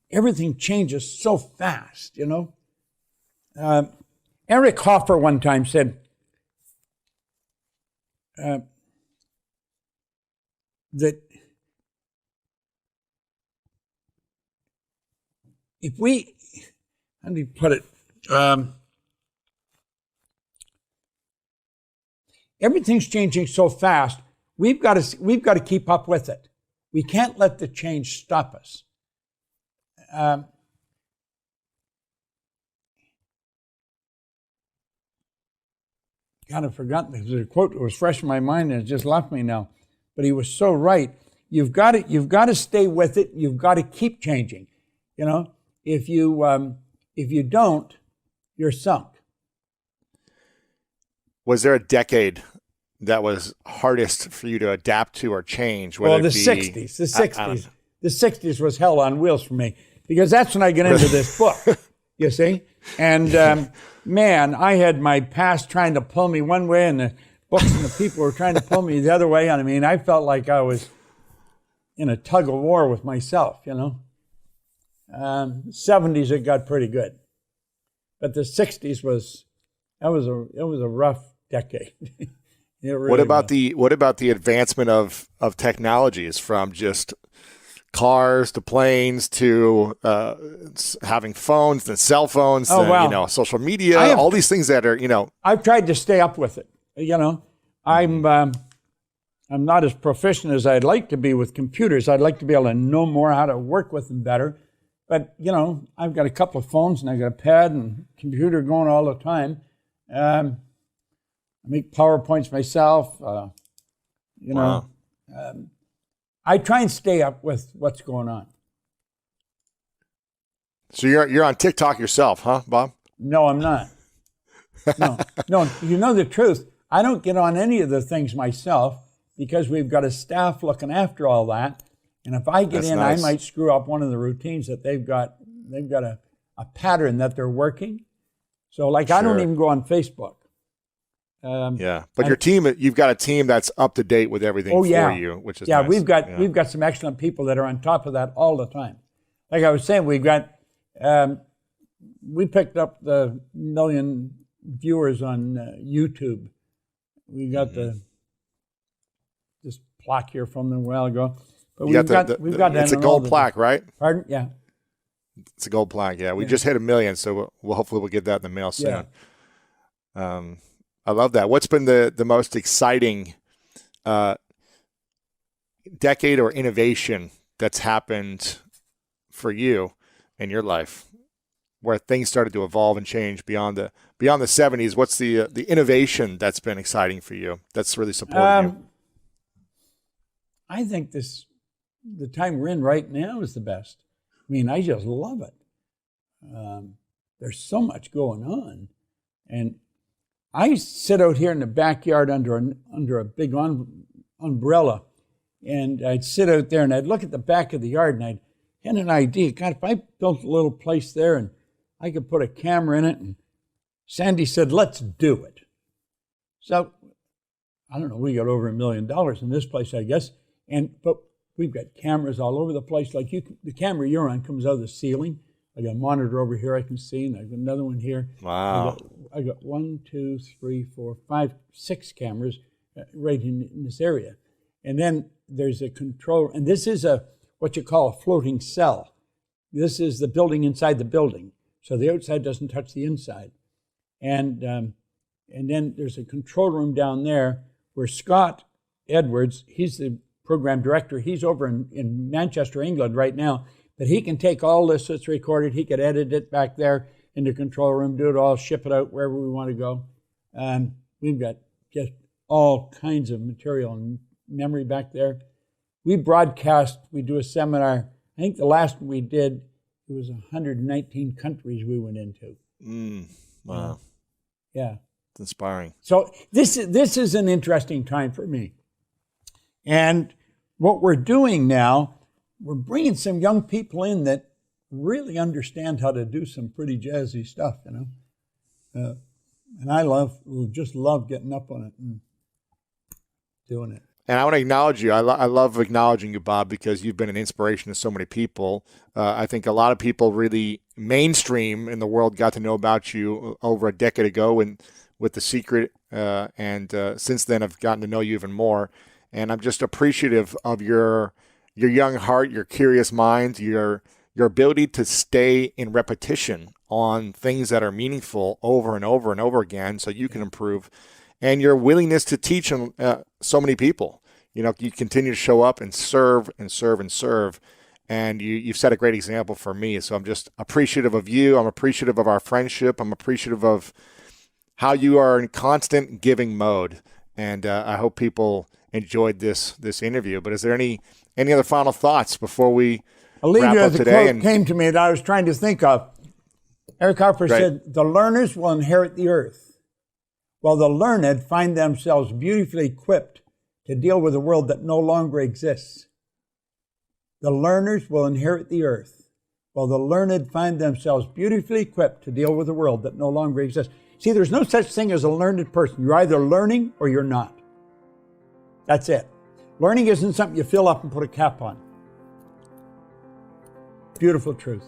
everything changes so fast, you know. Eric Hoffer one time said that if we, how do you put it? Everything's changing so fast. We've got to keep up with it. We can't let the change stop us. God, I've forgotten. There's a quote that was fresh in my mind and it just left me now. But he was so right. You've got to stay with it. You've got to keep changing. You know, if you don't, you're sunk. Was there a decade that was hardest for you to adapt to or change? Well, the 60s. The 60s. The 60s was hell on wheels for me because that's when I get into this book, you see? And man, I had my past trying to pull me one way and the books and the people were trying to pull me the other way. And I mean, I felt like I was in a tug of war with myself, you know? 70s, it got pretty good. But the 60s it was a rough decade. Really what about the advancement of technologies from just cars to planes to having phones and cell phones and social media, all these things that are I've tried to stay up with it. You know, I'm not as proficient as I'd like to be with computers. I'd like to be able to know more how to work with them better. But you know, I've got a couple of phones and I've got a pad and computer going all the time. I make PowerPoints myself. Wow. I try and stay up with what's going on. So you're on TikTok yourself, huh, Bob? No, I'm not. No. You know the truth. I don't get on any of the things myself because we've got a staff looking after all that. And if I get I might screw up one of the routines that they've got. They've got a pattern that they're working. So, like, I don't even go on Facebook. But your team, you've got a team that's up to date with everything for you, which is nice. We've got some excellent people that are on top of that all the time. Like I was saying, we picked up the 1 million viewers on YouTube. We got this plaque here from them a while ago. But we've got that. It's a gold plaque, right? Pardon? Yeah. It's a gold plaque. Yeah, we just hit 1 million, so we'll hopefully get that in the mail soon. Yeah. I love that. What's been the most exciting decade or innovation that's happened for you in your life, where things started to evolve and change beyond the 70s? What's the innovation that's been exciting for you? That's really supported you. I think the time we're in right now is the best. I mean, I just love it. There's so much going on, and I sit out here in the backyard under a big umbrella, and I'd sit out there and I'd look at the back of the yard and I'd had an idea. God, if I built a little place there and I could put a camera in it, and Sandy said, let's do it. So, I don't know, we got over $1 million in this place, I guess, but we've got cameras all over the place. Like the camera you're on comes out of the ceiling. I got a monitor over here I can see, and I got another one here. Wow. I got 1, 2, 3, 4, 5, 6 cameras right in this area. And then there's a control, and this is what you call a floating cell. This is the building inside the building. So the outside doesn't touch the inside. And then there's a control room down there where Scott Edwards, he's the program director. He's over in Manchester, England right now. But he can take all this that's recorded. He could edit it back there in the control room, do it all, ship it out wherever we want to go. We've got just all kinds of material and memory back there. We broadcast, we do a seminar. I think the last one we did, it was 119 countries we went into. Wow. Yeah. It's inspiring. So this is an interesting time for me. And what we're doing now, we're bringing some young people in that really understand how to do some pretty jazzy stuff, and I just love getting up on it and doing it. And I want to acknowledge you. I love acknowledging you, Bob, because you've been an inspiration to so many people. I think a lot of people really mainstream in the world got to know about you over a decade ago and with The Secret, and since then I've gotten to know you even more. And I'm just appreciative of your young heart, your curious mind, your ability to stay in repetition on things that are meaningful over and over and over again so you can improve, and your willingness to teach so many people. You continue to show up and serve and serve and serve, and you've set a great example for me. So I'm just appreciative of you. I'm appreciative of our friendship. I'm appreciative of how you are in constant giving mode, and I hope people enjoyed this interview. But is there any other final thoughts before we I'll leave wrap you up as a today? quote came to me that I was trying to think of. Eric Harper Right. said, "The learners will inherit the earth, while the learned find themselves beautifully equipped to deal with a world that no longer exists." The learners will inherit the earth, while the learned find themselves beautifully equipped to deal with a world that no longer exists. See, there's no such thing as a learned person. You're either learning or you're not. That's it. Learning isn't something you fill up and put a cap on. Beautiful truth.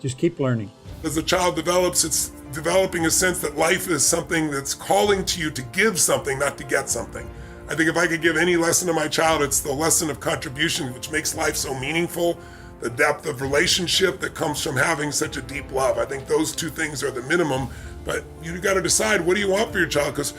Just keep learning. As a child develops, it's developing a sense that life is something that's calling to you to give something, not to get something. I think if I could give any lesson to my child, it's the lesson of contribution, which makes life so meaningful, the depth of relationship that comes from having such a deep love. I think those two things are the minimum, but you got to decide, what do you want for your child? Because